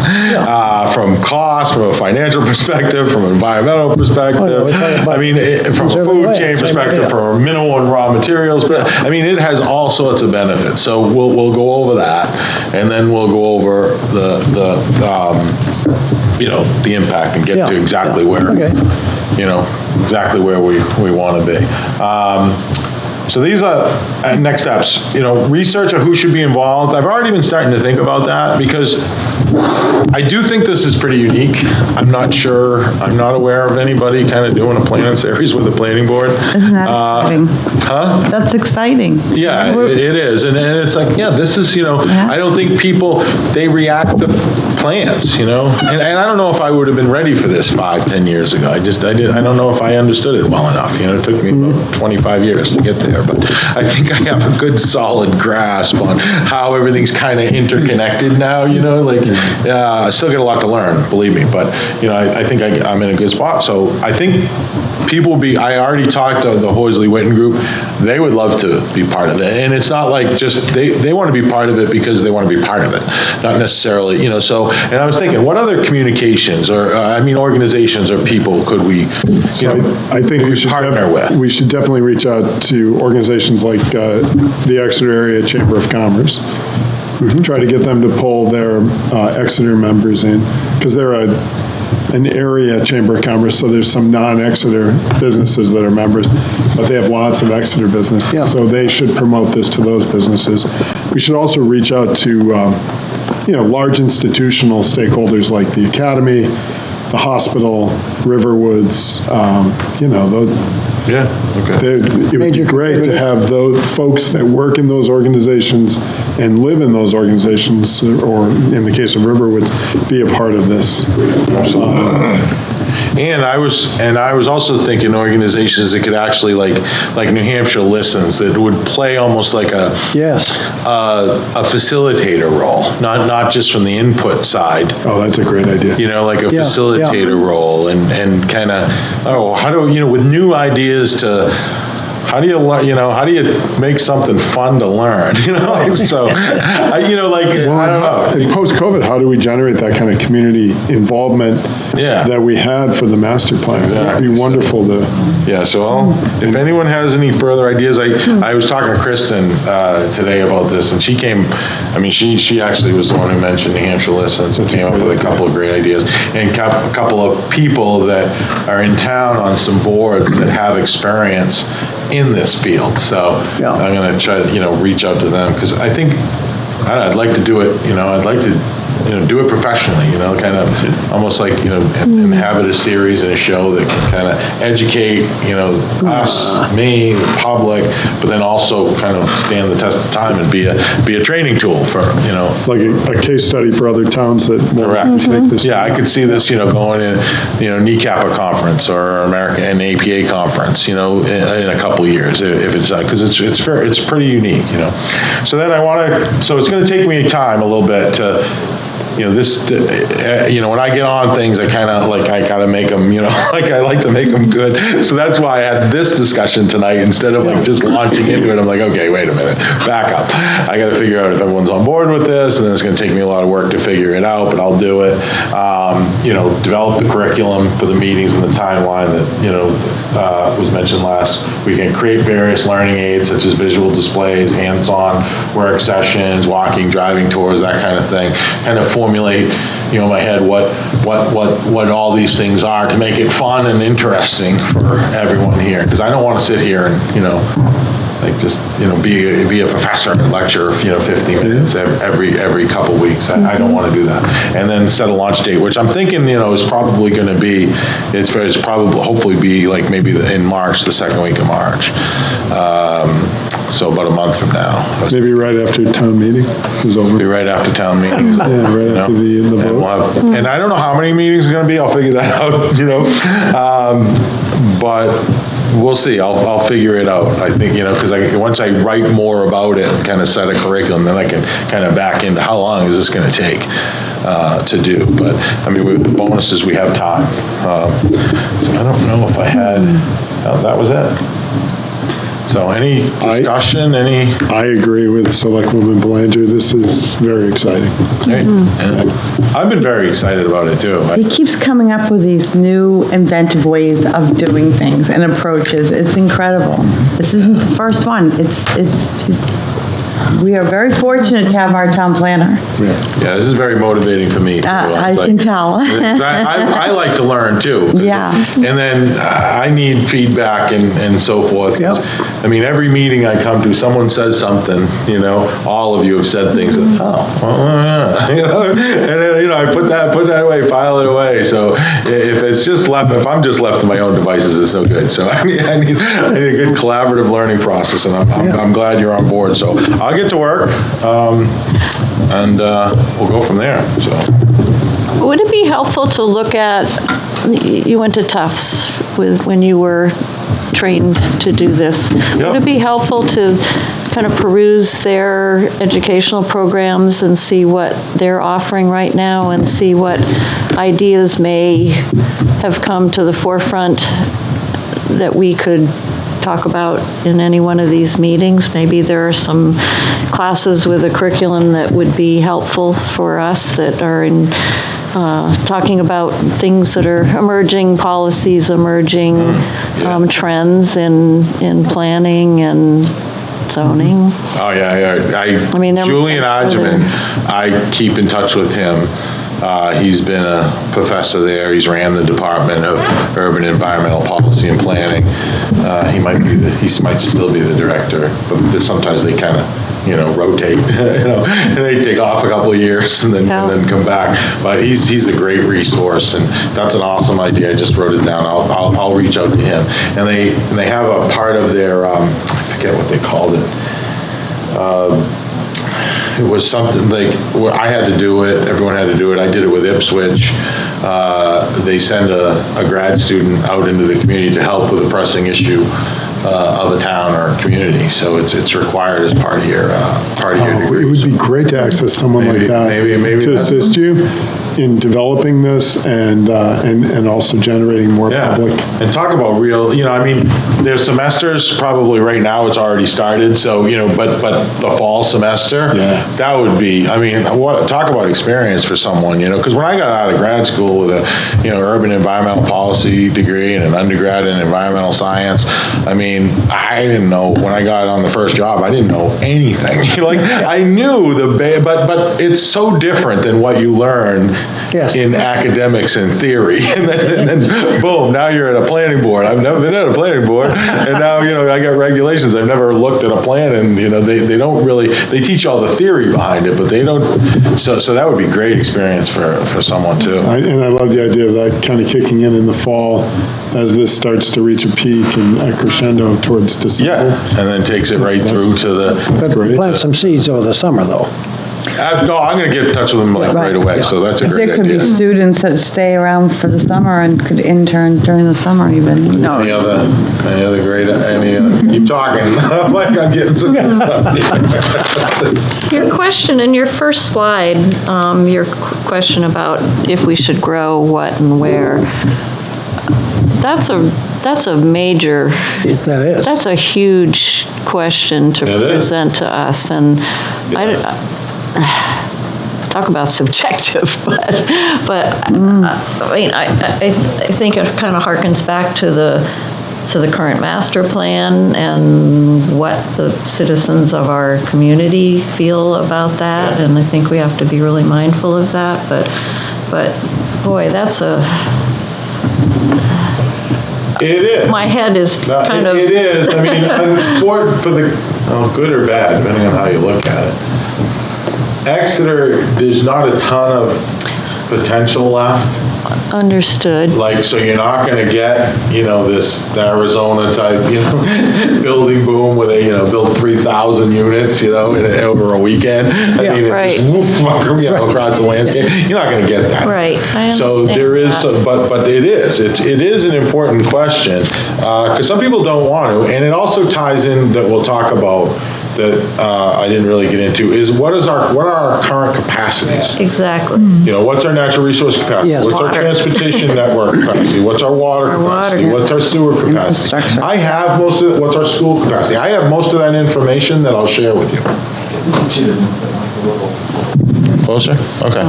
S7: From cost, from a financial perspective, from an environmental perspective, from a food chain perspective, from a mineral and raw materials. But it has all sorts of benefits. So we'll go over that, and then we'll go over the impact and get to exactly where, exactly where we want to be. So these are next steps, research of who should be involved. I've already been starting to think about that, because I do think this is pretty unique. I'm not aware of anybody kind of doing a planning series with the planning board.
S4: Isn't that exciting?
S7: Huh?
S4: That's exciting.
S7: Yeah, it is. And it's like, this is, I don't think people, they react to plans, and I don't know if I would have been ready for this 5-10 years ago. I don't know if I understood it well enough. It took me about 25 years to get there, but I think I have a good solid grasp on how everything's kind of interconnected now, I still got a lot to learn, believe me, but, I think I'm in a good spot. So I think people I already talked to the Horsley-Witten group, they would love to be part of it. And it's not like just, they want to be part of it because they want to be part of it, not necessarily, so, and I was thinking, what other communications or, organizations or people could we,
S6: I think we should
S7: partner with?
S6: We should definitely reach out to organizations like the Exeter Area Chamber of Commerce. Try to get them to pull their Exeter members in, because they're an area chamber of commerce, so there's some non-Exeter businesses that are members, but they have lots of Exeter business, so they should promote this to those businesses. We should also reach out to large institutional stakeholders like the Academy, the hospital, Riverwoods, it would be great to have those folks that work in those organizations and live in those organizations, or in the case of Riverwoods, be a part of this.
S7: And I was also thinking organizations that could actually like New Hampshire Listens, that would play almost like a facilitator role, not just from the input side.
S6: Oh, that's a great idea.
S7: Like a facilitator role, and kind of, how do with new ideas to. How do you make something fun to learn? So, I don't know.
S6: And post-COVID, how do we generate that kind of community involvement that we had for the master plan?
S7: Exactly.
S6: It'd be wonderful to.
S7: Yeah, so if anyone has any further ideas, I was talking to Kristen today about this, and she came, she actually was the one who mentioned New Hampshire Listens and came up with a couple of great ideas, and a couple of people that are in town on some boards that have experience in this field. So I'm going to try to, reach out to them, because I think, I'd like to do it, I'd like to, do it professionally, kind of almost like, inhabit a series and a show that can kind of educate, us, me, the public, but then also kind of stand the test of time and be a training tool for,
S6: Like a case study for other towns that will take this.
S7: Yeah, I could see this, going in, NECAPA conference or an APA conference, in a couple of years, if it's, because it's pretty unique, So then so it's going to take me time a little bit to when I get on things, I kind of like, I gotta make them, like I like to make them good. So that's why I had this discussion tonight instead of like just launching into it. I'm like, okay, wait a minute, back up. I gotta figure out if everyone's on board with this, and then it's gonna take me a lot of work to figure it out, but I'll do it. Develop the curriculum for the meetings and the timeline that, was mentioned last. We can create various learning aids such as visual displays, hands-on work sessions, walking, driving tours, that kind of thing. Kind of formulate, in my head what all these things are to make it fun and interesting for everyone here. Because I don't want to sit here and, be a professor and lecture, 50 minutes every couple weeks. I don't want to do that. And then set a launch date, which I'm thinking, is probably going to be, it's probably, hopefully be like maybe in March, the second week of March. So about a month from now.
S6: Maybe right after town meeting is over.
S7: Be right after town meeting.
S6: Yeah, right after the vote.
S7: And I don't know how many meetings are going to be. I'll figure that out, but we'll see. I'll figure it out. I think, because once I write more about it and kind of set a curriculum, then I can kind of back into how long is this going to take to do. But with the bonuses, we have time. So I don't know if I had, that was it. So any discussion, I
S6: agree with Selectwoman Belanger. This is very exciting.
S7: I've been very excited about it too.
S4: He keeps coming up with these new inventive ways of doing things and approaches. It's incredible. This isn't the first one. We are very fortunate to have our town planner.
S7: Yeah, this is very motivating for me.
S4: I can tell.
S7: I like to learn too.
S4: Yeah.
S7: And then I need feedback and so forth.
S2: Yep.
S7: Every meeting I come to, someone says something, all of you have said things, and then, I put that away, file it away. So if I'm just left to my own devices, it's no good. So I need a good collaborative learning process, and I'm glad you're on board. So I'll get to work, and we'll go from there. So,
S8: would it be helpful to look at? You went to Tufts when you were trained to do this.
S7: Yep.
S8: Would it be helpful to kind of peruse their educational programs and see what they're offering right now, and see what ideas may have come to the forefront that we could talk about in any one of these meetings? Maybe there are some classes with a curriculum that would be helpful for us that are in talking about things that are emerging policies, emerging trends in planning and zoning.
S7: Oh yeah. Julian Argyman, I keep in touch with him. He's been a professor there. He's ran the Department of Urban Environmental Policy and Planning. He might still be the director, but sometimes they kind of, rotate, and they take off a couple of years and then come back. But he's a great resource, and that's an awesome idea. I just wrote it down. I'll reach out to him. And they have a part of their, I forget what they called it. It was something like, where I had to do it, everyone had to do it. I did it with Ipswich. They send a grad student out into the community to help with a pressing issue of a town or community. So it's required as part of your degree.
S6: It would be great to access someone like that to assist you in developing this and also generating more public.
S7: And talk about real, there's semesters, probably right now it's already started, so, but the fall semester, that would be, talk about experience for someone, because when I got out of grad school with a, urban environmental policy degree and an undergrad in environmental science, I didn't know, when I got on the first job, I didn't know anything. I knew but it's so different than what you learn in academics and theory. And then boom, now you're at a planning board. I've never been at a planning board. And now, I got regulations. I've never looked at a plan, and, they don't really, they teach all the theory behind it, but they don't, so that would be a great experience for someone too.
S6: And I love the idea of that kind of kicking in the fall as this starts to reach a peak and a crescendo towards December.
S7: Yeah, and then takes it right through to the...
S6: That's great.
S2: Plant some seeds over the summer, though.
S7: No, I'm going to get in touch with them like right away, so that's a great
S4: There could be
S7: idea.
S4: students that stay around for the summer and could intern during the summer even, you know.
S7: Any other great, keep talking. I'm like, I'm getting some good stuff.
S8: Your question in your first slide, your question about if we should grow what and where, that's a major,
S2: That is.
S8: that's a huge question to
S7: It is.
S8: present to us, and talk about subjective, but I mean, I think it kind of harkens back to the current master plan and what the citizens of our community feel about that, and I think we have to be really mindful of that, but boy, that's
S7: It is.
S8: my head is
S7: No,
S8: kind of.
S7: It is. I mean, for the, good or bad, depending on how you look at it. Exeter, there's not a ton of potential left.
S8: Understood.
S7: Like, so you're not going to get, this Arizona type, building boom where they, build 3,000 units, over a weekend. I mean,
S8: right.
S7: it just across the landscape. You're not going to get that.
S8: Right, I
S7: So
S8: understand
S7: there is,
S8: that.
S7: but it is. It is an important question because some people don't want to, and it also ties in that we'll talk about that I didn't really get into is what are our current capacities?
S8: Exactly.
S7: What's our natural resource capacity?
S2: Yes.
S7: What's our
S8: Water.
S7: transportation network capacity? What's our water capacity?
S8: water.
S7: What's our sewer capacity?
S4: Infrastructure.
S7: I have most of it. What's our school capacity? I have most of that information that I'll share with you. Closer? Okay.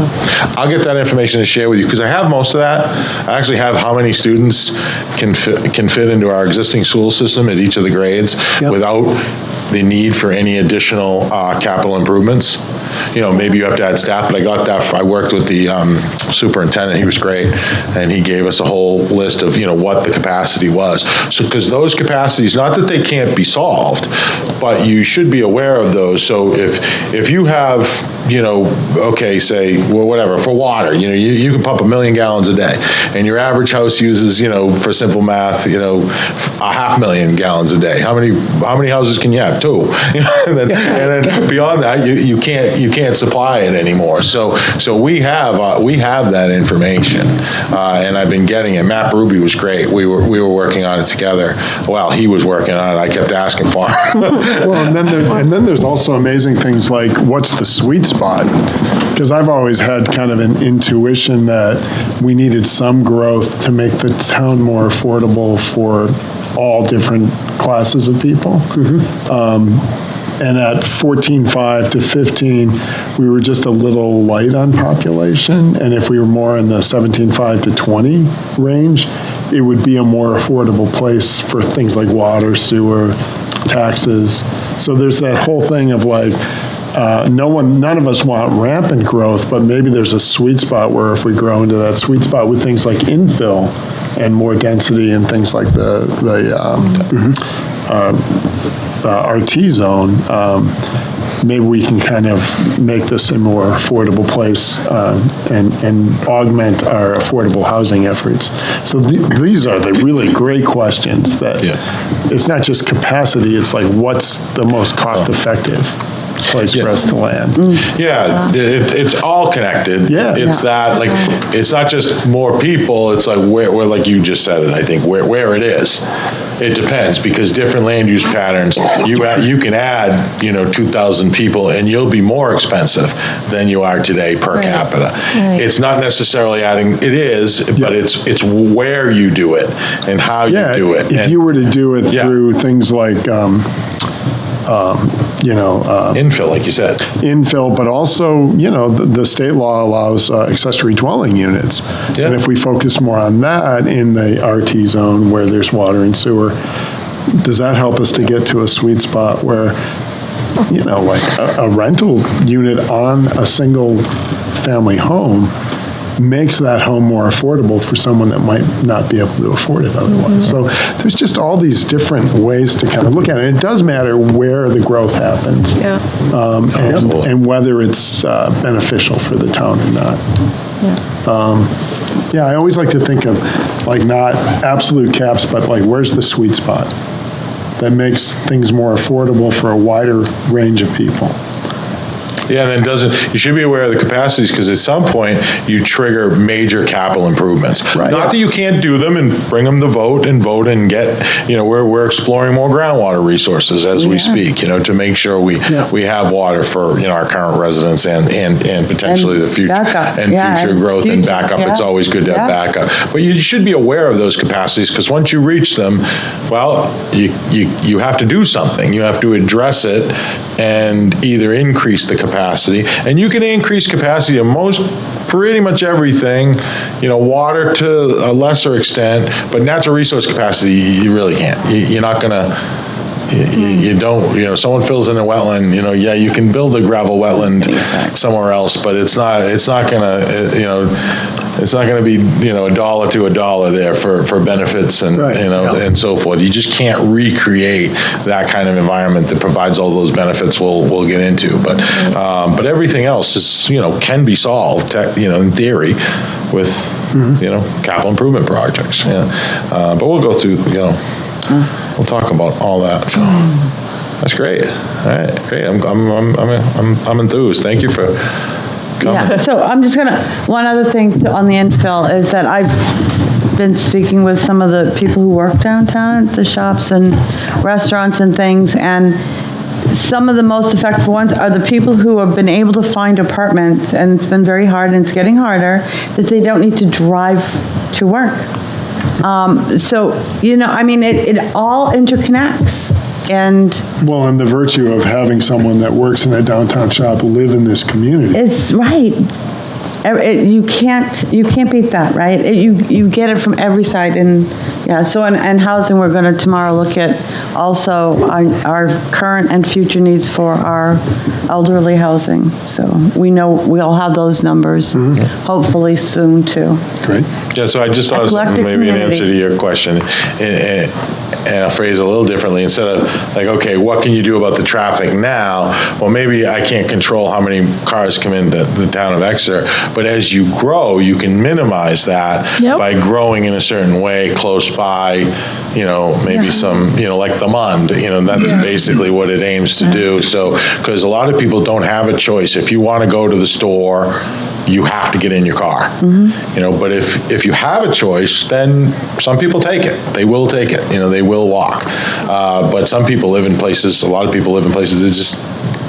S7: I'll get that information to share with you because I have most of that. I actually have how many students can fit into our existing school system at each of the grades without the need for any additional capital improvements. Maybe you have to add staff, but I got that. I worked with the superintendent. He was great, and he gave us a whole list of what the capacity was. So, because those capacities, not that they can't be solved, but you should be aware of those. So, if you have, okay, say, well, whatever for water, you can pump 1 million gallons a day, and your average house uses, for simple math, 500,000 gallons a day. How many houses can you have? 2. And then beyond that, you can't supply it anymore. So we have that information, and I've been getting it. Matt Ruby was great. We were working on it together. Well, he was working on it. I kept asking for it.
S6: Well, and then there's also amazing things like what's the sweet spot? Because I've always had kind of an intuition that we needed some growth to make the town more affordable for all different classes of people. And at 14.5 to 15, we were just a little light on population. And if we were more in the 17.5 to 20 range, it would be a more affordable place for things like water, sewer, taxes. So there's that whole thing of like, none of us want rampant growth, but maybe there's a sweet spot where if we grow into that sweet spot with things like infill and more density and things like the RT zone, maybe we can kind of make this a more affordable place and augment our affordable housing efforts. So these are the really great questions that it's not just capacity, it's like what's the most cost-effective place for us to land.
S7: Yeah, it's all connected.
S6: Yeah.
S7: It's that, like, it's not just more people, it's like where like you just said it, I think, where it is. It depends, because different land use patterns, you can add, 2,000 people, and you'll be more expensive than you are today per capita.
S8: Right.
S7: It's not necessarily adding, it is, but it's where you do it and how you do it.
S6: If you were to do it through things like,
S7: infill, like you said.
S6: Infill, but also, the state law allows accessory dwelling units.
S7: Yeah.
S6: And if we focus more on that in the RT zone where there's water and sewer, does that help us to get to a sweet spot where, like a rental unit on a single family home makes that home more affordable for someone that might not be able to afford it otherwise. So there's just all these different ways to kind of look at it. It does matter where the growth happens. And whether it's beneficial for the town or not. I always like to think of like not absolute caps, but like where's the sweet spot that makes things more affordable for a wider range of people.
S7: Yeah, and then you should be aware of the capacities, because at some point, you trigger major capital improvements.
S6: Right.
S7: Not that you can't do them and bring them to vote and get, we're exploring more groundwater resources as we speak, to make sure we have water for, our current residents and potentially the future.
S4: Backup.
S7: And future growth and backup. It's always good to have backup. But you should be aware of those capacities, because once you reach them, well, you have to do something. You have to address it and either increase the capacity, and you can increase capacity of pretty much everything, water to a lesser extent, but natural resource capacity, you really can't. You're not gonna, you don't, someone fills in a wetland, you can build a gravel wetland somewhere else, but it's not gonna, it's not gonna be, $1 to $1 there for benefits and, and so forth. You just can't recreate that kind of environment that provides all those benefits we'll get into. But everything else is, can be solved, in theory, with, capital improvement projects. But we'll go through, we'll talk about all that. So that's great. All right, great. I'm enthused. Thank you for coming.
S4: Yeah, so I'm just one other thing on the infill is that I've been speaking with some of the people who work downtown at the shops and restaurants and things, and some of the most effective ones are the people who have been able to find apartments, and it's been very hard and it's getting harder, that they don't need to drive to work. So, it all interconnects. And It's right. You can't beat that, right? You get it from every side, and so in housing, we're going to tomorrow look at also our current and future needs for our elderly housing. So we know we'll have those numbers hopefully soon too.
S6: Great.
S7: Yeah, so I just thought of something, maybe an answer to your question, and I'll phrase it a little differently. Instead of like, okay, what can you do about the traffic now? Well, maybe I can't control how many cars come into the town of Exeter, but as you grow, you can minimize that by growing in a certain way close by, maybe some, like the MUND, that's basically what it aims to do. So, because a lot of people don't have a choice. If you want to go to the store, you have to get in your car. But if you have a choice, then some people take it. They will take it. They will walk. But some people live in places, a lot of people live in places that just...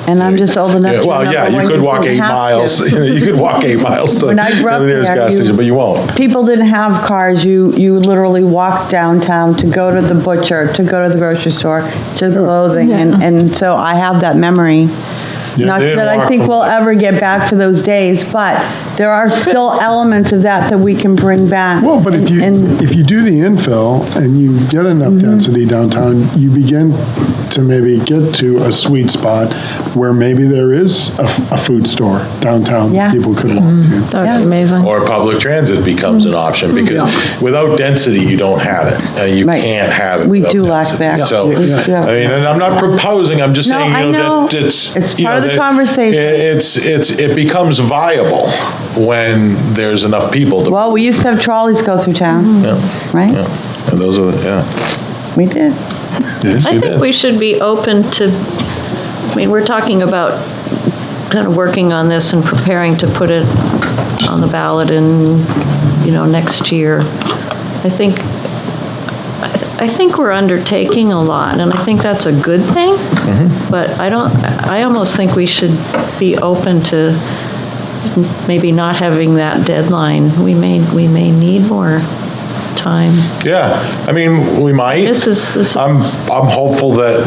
S4: And I'm just old enough to remember
S7: you could walk 8 miles. You could walk 8 miles to
S4: When I grew up
S7: the nearest
S4: there,
S7: gas station, but you won't.
S4: People didn't have cars. You literally walked downtown to go to the butcher, to go to the grocery store, to clothing. And so I have that memory. Not that I think we'll ever get back to those days, but there are still elements of that we can bring back.
S6: Well, but if you do the infill and you get enough density downtown, you begin to maybe get to a sweet spot where maybe there is a food store downtown that people could walk to.
S3: That would be amazing.
S7: Or public transit becomes an option, because without density, you don't have it. You can't have it.
S4: We
S7: without
S4: do lack
S7: density.
S4: that.
S7: So, and I'm not proposing, I'm just saying, that it's
S4: part of the conversation.
S7: It becomes viable when there's enough people to.
S4: Well, we used to have trolleys go through town, right?
S7: Yeah. And those are,
S4: We did.
S6: Yes,
S8: I think we should be open to, we're talking about kind of working on this and preparing to put it on the ballot in, next year. I think we're undertaking a lot, and I think that's a good thing, but I almost think we should be open to maybe not having that deadline. We may need more time.
S7: Yeah, we might. I'm hopeful that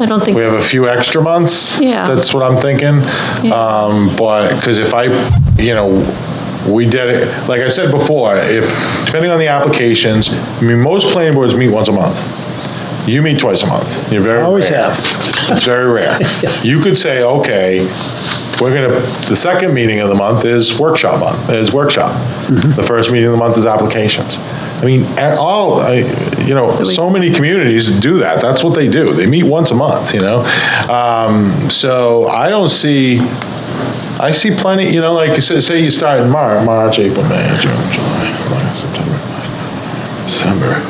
S8: I don't think
S7: we have a few extra months.
S8: Yeah.
S7: That's what I'm thinking.
S8: Yeah.
S7: But because if we did it, like I said before, depending on the applications, most planning boards meet once a month. You meet twice a month. You're very
S2: Always
S7: rare.
S2: have.
S7: It's very rare. You could say, okay, the second meeting of the month is workshop month, The first meeting of the month is applications. So many communities do that. That's what they do. They meet once a month, So I don't see, I see plenty, like say you start in March, April, May, June, July, August, September, December.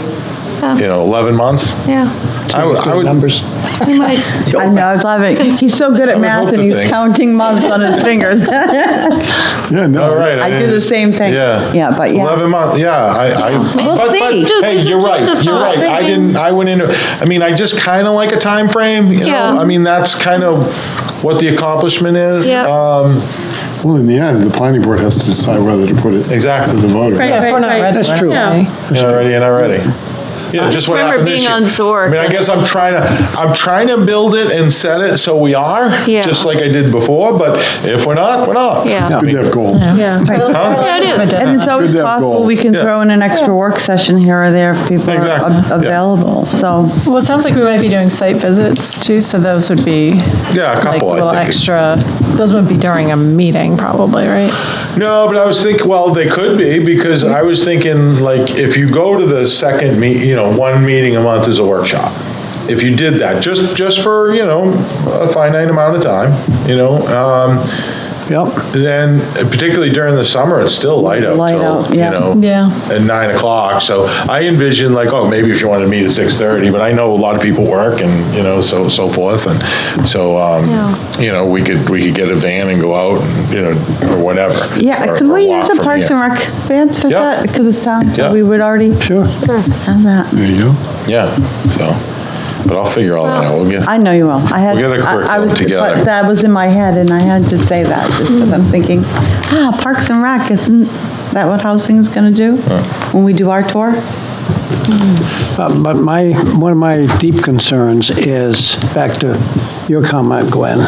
S7: 11 months.
S8: Yeah.
S7: I would,
S2: Numbers.
S8: You might,
S4: I know, I was laughing. He's so good at
S7: would
S4: math
S7: hope
S4: and
S7: to
S4: he's
S7: think.
S4: counting months on his fingers.
S6: Yeah, no.
S7: all right.
S4: I do the same thing.
S7: Yeah.
S4: Yeah, but yeah.
S7: 11 months, yeah,
S4: We'll
S7: but,
S4: see.
S7: hey,
S8: Just-
S7: you're
S8: just a
S7: right, you're
S8: thought.
S7: right. I went into, I just kind of like a time frame, you know?
S8: Yeah.
S7: I mean, that's kind of what the accomplishment is.
S8: Yeah.
S6: Well, in the end, the planning board has to decide whether to put it
S7: Exactly.
S6: to the voter.
S8: Right.
S3: Yeah, if we're not ready.
S2: That's true.
S3: anyway.
S7: You're not ready, you're not ready. Yeah, just what
S8: remember
S7: happened this
S8: being
S7: year.
S8: on Zork
S7: I mean, I
S8: and-
S7: guess I'm trying to build it and set it so we are,
S8: Yeah.
S7: just like I did before, but if we're not, we're not.
S8: yeah.
S6: Good to have goals.
S8: Yeah.
S3: Yeah,
S8: it is.
S4: And it's always
S6: Good to have
S4: possible we
S6: goals.
S4: can
S7: Yeah.
S4: throw in an extra work session here or there if people are
S7: Exactly. Yeah.
S4: available, so.
S3: Well, it sounds like we might be doing site visits too, so those would be
S7: Yeah, a
S3: like
S7: couple,
S3: a little
S7: I think.
S3: extra, those wouldn't be during a meeting probably, right?
S7: No, but I was thinking, well, they could be, because I was thinking, like, if you go to the second one meeting a month is a workshop. If you did that, just for, a finite amount of time,
S2: Yep.
S7: then particularly during the summer, it's still light out
S4: Light
S7: till,
S4: out, yeah.
S3: Yeah.
S7: at 9 o'clock. So I envision like, oh, maybe if you wanted to meet at 6:30, but I know a lot of people work and, so forth. And so, we could get a van and go out and, or whatever.
S4: Yeah,
S7: or-
S4: could
S7: or
S4: we
S7: walk
S4: use the
S7: from
S4: Parks
S7: here.
S4: and Rec vans for
S7: Yeah.
S4: that? Because it's time, so
S7: Yeah.
S4: we would already
S2: Sure.
S4: have that.
S6: There you go.
S7: Yeah, so, but I'll figure all that out. We'll get.
S4: I know you will. I had.
S7: We'll get a
S4: I
S7: curriculum
S4: was-
S7: together.
S4: But that was in my head, and I had to say that, just because I'm thinking, Parks and Rec, isn't that what housing is gonna do? When we do our tour?
S2: But one of my deep concerns is, back to your comment, Gwen,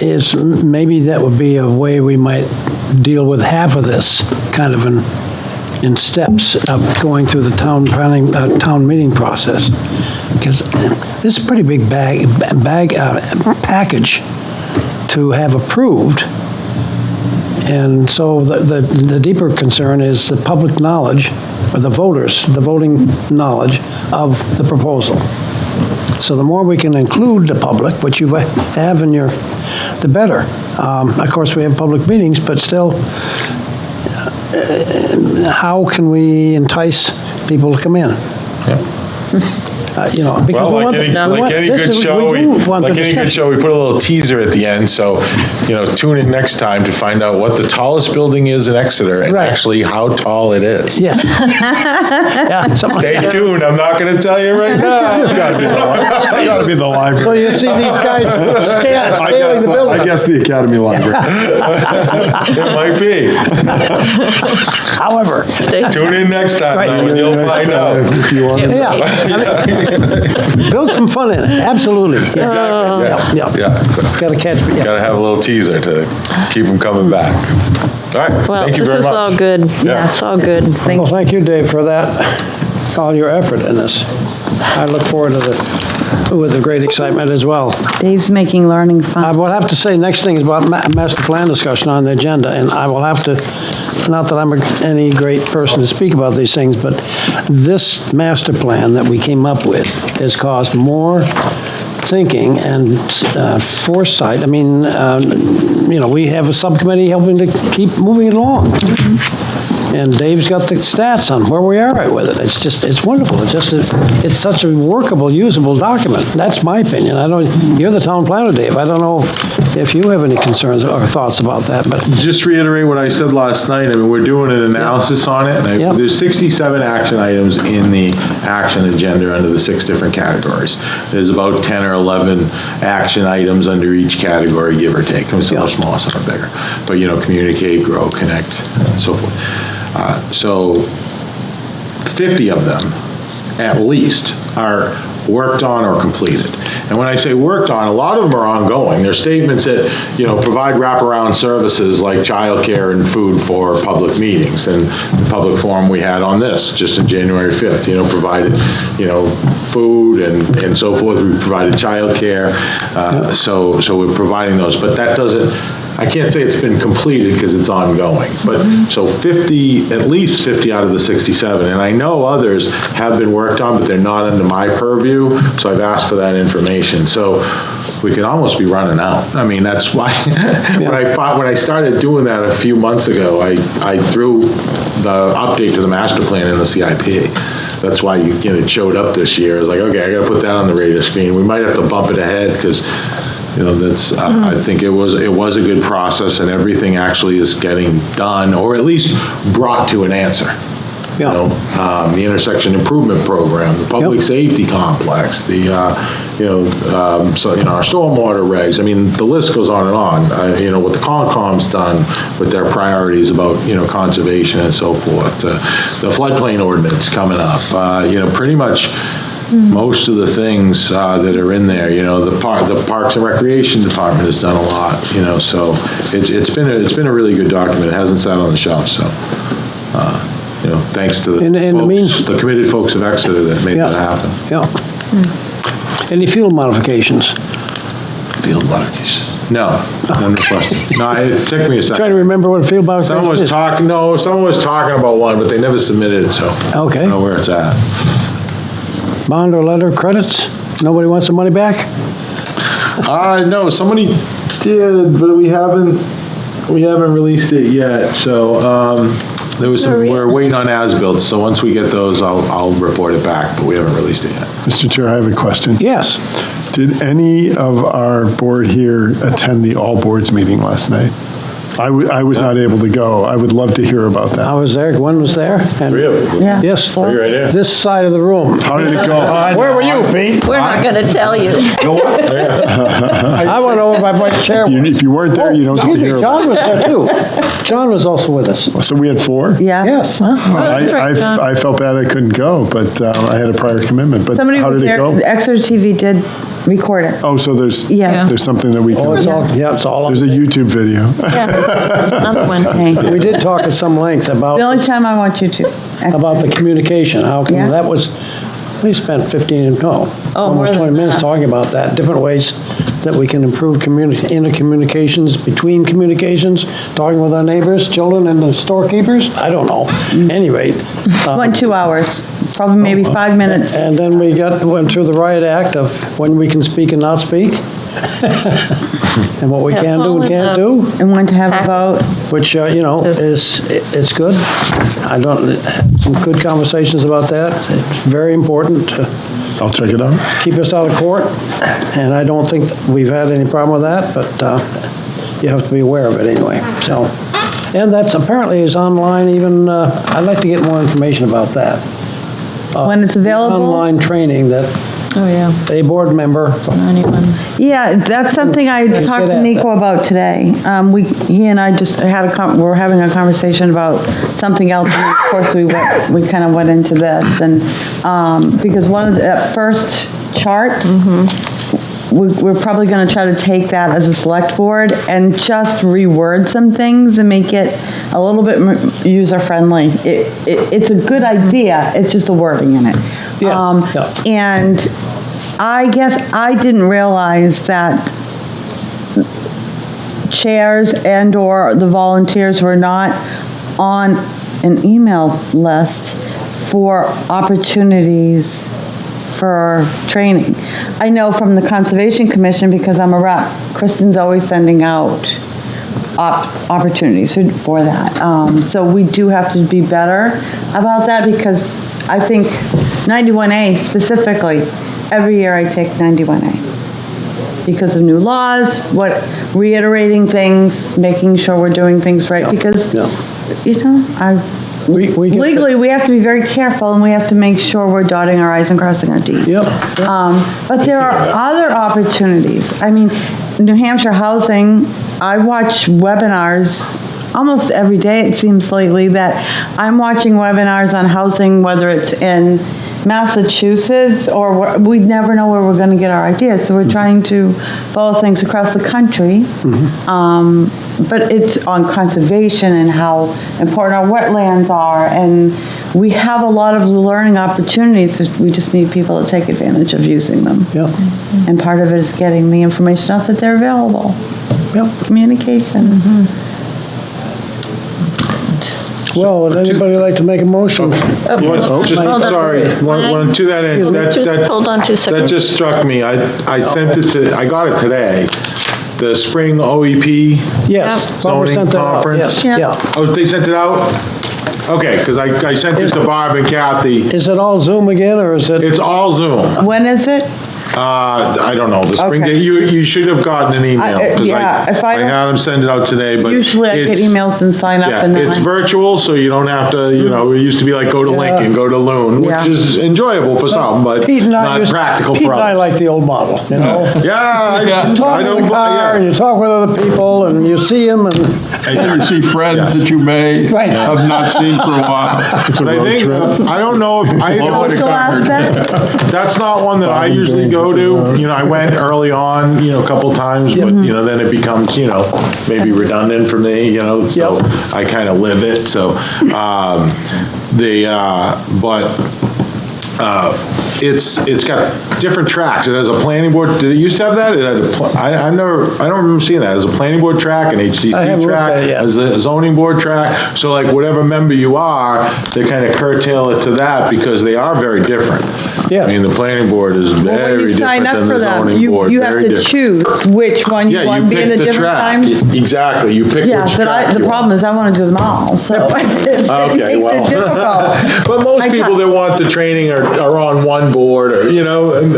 S2: is maybe that would be a way we might deal with half of this, kind of in steps of going through the town meeting process. Because this is a pretty big package to have approved. And so the deeper concern is the public knowledge, or the voters, the voting knowledge of the proposal. So the more we can include the public, which you have in the better. Of course, we have public meetings, but still, how can we entice people to come in? Because
S7: Well,
S2: we want
S7: like
S2: them- we want-
S7: any
S2: this
S7: good
S2: is-
S7: show,
S2: we do want the
S7: like any good
S2: discussion.
S7: show, we put a little teaser at the end, so, tune in next time to find out what the tallest building is in Exeter and
S2: Right.
S7: actually how tall it is.
S2: Yeah. Yeah, something like
S7: Stay
S2: that.
S7: tuned, I'm not gonna tell you right now.
S6: It's gotta be the
S2: So
S6: library.
S2: you see these guys scaling the building.
S6: I guess the Academy Library.
S7: It might be.
S2: However,
S7: Tune in next time,
S2: Right.
S7: though, and you'll find out.
S6: If you want to.
S2: yeah, build some fun in it, absolutely.
S7: Exactly, yes.
S2: Yeah.
S7: Yeah, so,
S2: Gotta catch me, yeah.
S7: gotta have a little teaser to keep them coming back. All right,
S8: Well,
S7: thank you
S8: this
S7: very
S8: is
S7: much.
S8: all good.
S7: Yeah.
S8: It's all good.
S2: Well, thank you, Dave, for that, all your effort in this. I look forward to with a great excitement as well.
S4: Dave's making learning
S2: I
S4: fun.
S2: will have to say, next thing is about master plan discussion on the agenda, and I will have to, not that I'm any great person to speak about these things, but this master plan that we came up with has caused more thinking and foresight. I mean, we have a subcommittee helping to keep moving it along. And Dave's got the stats on where we are at with it. It's wonderful. It's such a workable, usable document. That's my opinion. You're the town planner, Dave. I don't know if you have any concerns or thoughts about that, but
S7: Just reiterate what I said last night, I mean, we're doing an analysis on it, and
S2: Yep.
S7: there's 67 action items in the action agenda under the 6 different categories. There's about 10 or 11 action items under each category, give or take. Some are small, some are bigger. But, communicate, grow, connect, and so forth. So 50 of them, at least, are worked on or completed. And when I say worked on, a lot of them are ongoing. They're statements that, provide wraparound services like childcare and food for public meetings. And the public forum we had on this, just on January 5th, provided, food and so forth. We provided childcare. So we're providing those, but that doesn't I can't say it's been completed because it's ongoing, but, so 50, at least 50 out of the 67, and I know others have been worked on, but they're not under my purview, so I've asked for that information, so we could almost be running out. I mean, that's why, when I started doing that a few months ago, I threw the update to the master plan in the CIP. That's why it showed up this year. I was like, okay, I gotta put that on the radar screen. We might have to bump it ahead, because, that's, I think it was a good process, and everything actually is getting done, or at least brought to an answer.
S2: Yeah.
S7: The intersection improvement program, the public safety complex, the, our stormwater regs. I mean, the list goes on and on. What the Concom's done with their priorities about, conservation and so forth. The floodplain ordinance coming up. Pretty much most of the things that are in there. The Parks and Recreation Department has done a lot. So it's been a really good document. It hasn't sat on the shelf. So. Thanks to the the committed folks of Exeter that made that happen.
S2: Yeah. Any field modifications?
S7: Field modifications? No, none requested. No, it took me a second.
S2: Trying to remember what a field modification
S7: Someone was
S2: is.
S7: someone was talking about one, but they never submitted it, so
S2: Okay.
S7: I don't know where it's at.
S2: Bond or letter of credits? Nobody wants the money back?
S7: No, somebody did, but we haven't released it yet, so, there was we're waiting on as-built, so once we get those, I'll report it back, but we haven't released it yet.
S6: Mr. Chair, I have a question.
S2: Yes.
S6: Did any of our board here attend the all boards meeting last night? I was not able to go. I would love to hear about that.
S2: I was there, Gwen was there. And
S7: 3 of them.
S4: Yeah.
S2: Yes.
S7: Three right there.
S2: This side of the room.
S6: How did it go?
S2: Where were you, Pete?
S8: We're not going to tell you.
S2: I went over by vice chair.
S6: If you weren't there, you don't get to
S2: Excuse me,
S6: hear
S2: John
S6: about
S2: was there too. John was also with us.
S6: it. So we had 4?
S4: Yeah.
S2: Yes.
S6: I felt bad I couldn't go, but I had a prior commitment. But
S4: Somebody
S6: how
S4: was
S6: did it
S4: there,
S6: go?
S4: Exeter TV did record it.
S6: Oh, so there's
S4: Yeah.
S6: there's something that we
S2: Oh, it's
S6: can.
S2: all, yeah, it's all on.
S6: There's a YouTube video.
S8: Another one.
S4: Okay.
S2: We did talk at some length
S4: The
S2: about
S4: only time I want you to.
S2: the communication. How come
S4: Yeah.
S2: that was, we spent 15,
S8: more
S2: almost
S8: than
S2: 20 minutes
S8: that.
S2: talking about that, different ways that we can improve intercommunications, between communications, talking with our neighbors, children, and the storekeepers. I don't know. Any rate.
S4: Went 2 hours, probably maybe 5 minutes.
S2: And then we went through the riot act of when we can speak and not speak. And what we
S8: Yeah,
S2: can
S8: it's
S2: do
S8: all
S2: and
S8: in
S2: can't
S8: the-
S2: do.
S4: And went to have a vote.
S2: Which, it's good. I don't, some good conversations about that. It's very important to
S6: I'll check it out.
S2: keep us out of court, and I don't think we've had any problem with that, but you have to be aware of it anyway, so. And that's apparently is online even, I'd like to get more information about that.
S4: When it's available.
S2: Online training that
S8: Oh, yeah.
S2: a board member,
S8: 91.
S4: Yeah, that's something I talked to Nico about today. He and I just we're having a conversation about something else, and of course we kind of went into this, and, because one of that first chart, we're probably gonna try to take that as a select board and just reword some things and make it a little bit user-friendly. It's a good idea, it's just the wording in it.
S2: Yeah.
S4: And I guess I didn't realize that chairs and/or the volunteers were not on an email list for opportunities for training. I know from the Conservation Commission, because I'm a rep, Kristen's always sending out opportunities for that. So we do have to be better about that, because I think 91A specifically, every year I take 91A. Because of new laws, reiterating things, making sure we're doing things right, because,
S2: we get
S4: legally, we have to be very careful, and we have to make sure we're dotting our i's and crossing our t's.
S2: Yep.
S4: But there are other opportunities. I mean, New Hampshire Housing, I watch webinars almost every day, it seems lately, that I'm watching webinars on housing, whether it's in Massachusetts, or we never know where we're going to get our ideas, so we're trying to follow things across the country. But it's on conservation and how important our wetlands are, and we have a lot of learning opportunities. We just need people to take advantage of using them.
S2: Yeah.
S4: And part of it is getting the information out that they're available. Communication.
S2: Well, would anybody like to make a motion?
S7: To that end,
S8: Hold on 2 seconds.
S7: that just struck me. I sent it to, I got it today. The spring OEP
S2: Yes. Barbara
S7: zoning
S2: sent that out,
S7: conference.
S2: yes, yeah.
S7: Oh, they sent it out? Okay, because I sent it to Barb and Kathy.
S2: Is it all Zoom again, or is it?
S7: It's all Zoom.
S4: When is it?
S7: I don't know, the spring
S4: Okay.
S7: day, you should have gotten an email, because
S4: yeah, if I
S7: I
S4: don't-
S7: had them send it out today, but.
S4: Usually I get
S7: it's-
S4: emails and sign up
S7: Yeah,
S4: and then
S7: it's
S4: I-
S7: virtual, so you don't have to, it used to be like go to Lincoln, go to Loon,
S4: Yeah.
S7: which is enjoyable for some, but
S2: Pete and I
S7: not
S2: used-
S7: practical
S2: Pete
S7: for
S2: and I
S7: others.
S2: like the old model, you know?
S7: Yeah,
S2: You talk
S7: I
S2: in
S7: don't,
S2: the car, and
S7: yeah.
S2: you talk with other people, and you see them, and,
S5: And you see friends that you may
S2: Right.
S5: have not seen for a while.
S7: But I think, I don't know if,
S4: Social aspect?
S7: that's not one that I usually go to. I went early on, a couple times, but, then it becomes, maybe redundant for me, so I kind of live it, so, it's got different tracks. It has a planning board. Did it used to have that? It had I don't remember seeing that. It has a planning board track, an
S2: I
S7: HCC
S2: haven't looked
S7: track,
S2: at it yet.
S7: as a zoning board track. So like whatever member you are, they kind of curtail it to that because they are very different.
S2: Yeah.
S7: I mean, the planning board is
S4: When
S7: very
S4: you sign
S7: different
S4: up
S7: than
S4: for
S7: the
S4: them,
S7: zoning board.
S4: you have
S7: Very
S4: to
S7: different.
S4: choose which one you
S7: Yeah,
S4: want
S7: you
S4: to be in
S7: pick
S4: the
S7: the
S4: different
S7: track.
S4: times.
S7: Exactly. You pick
S4: Yeah,
S7: which
S4: but
S7: track
S4: the
S7: you
S4: problem
S7: want.
S4: is I want to do them all, so it
S7: Okay,
S4: makes
S7: well.
S4: it difficult.
S7: But most
S4: I
S7: people
S4: try-
S7: that want the training are on one board or,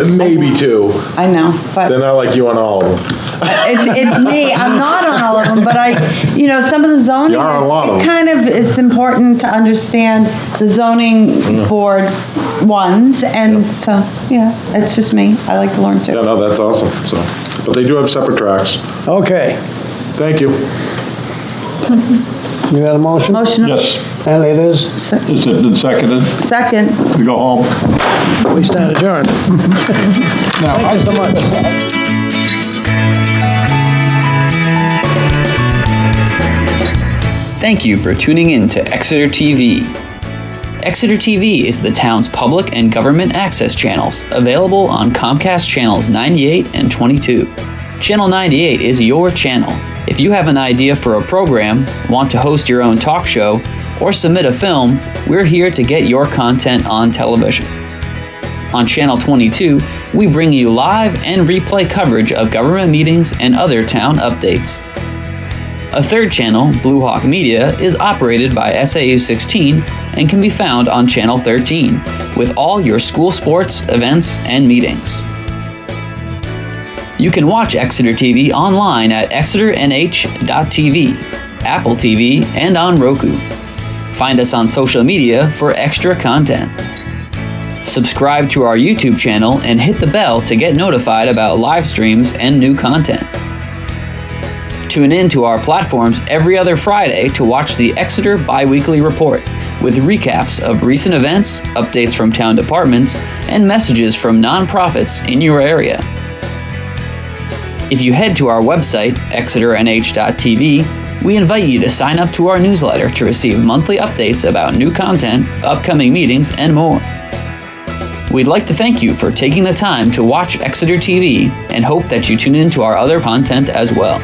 S7: maybe two.
S4: I know, but
S7: They're not like you on all of them.
S4: it's me. I'm not on all of them, but some of the zoning,
S7: You are on a lot of them.
S4: it's important to understand the zoning board ones, and so, yeah, it's just me. I like to learn
S7: Yeah,
S4: too.
S7: no, that's awesome, so. But they do have separate tracks.
S2: okay.
S7: Thank you.
S2: You got a motion?
S4: Motion,
S5: Yes,
S2: And it is,
S5: is it been seconded?
S4: second.
S5: We go home.
S2: we stand adjourned.
S5: Now,
S2: Thank you so much.
S1: Thank you for tuning in to Exeter TV. Exeter TV is the town's public and government access channels, available on Comcast channels 98 and 22. Channel 98 is your channel. If you have an idea for a program, want to host your own talk show, or submit a film, we're here to get your content on television. On Channel 22, we bring you live and replay coverage of government meetings and other town updates. A third channel, Blue Hawk Media, is operated by SAU 16 and can be found on Channel 13, with all your school sports, events, and meetings. You can watch Exeter TV online at exeternh.tv, Apple TV, and on Roku. Find us on social media for extra content. Subscribe to our YouTube channel and hit the bell to get notified about live streams and new content. Tune in to our platforms every other Friday to watch the Exeter Biweekly Report, with recaps of recent events, updates from town departments, and messages from nonprofits in your area. If you head to our website, exeternh.tv, we invite you to sign up to our newsletter to receive monthly updates about new content, upcoming meetings, and more. We'd like to thank you for taking the time to watch Exeter TV and hope that you tune in to our other content as well.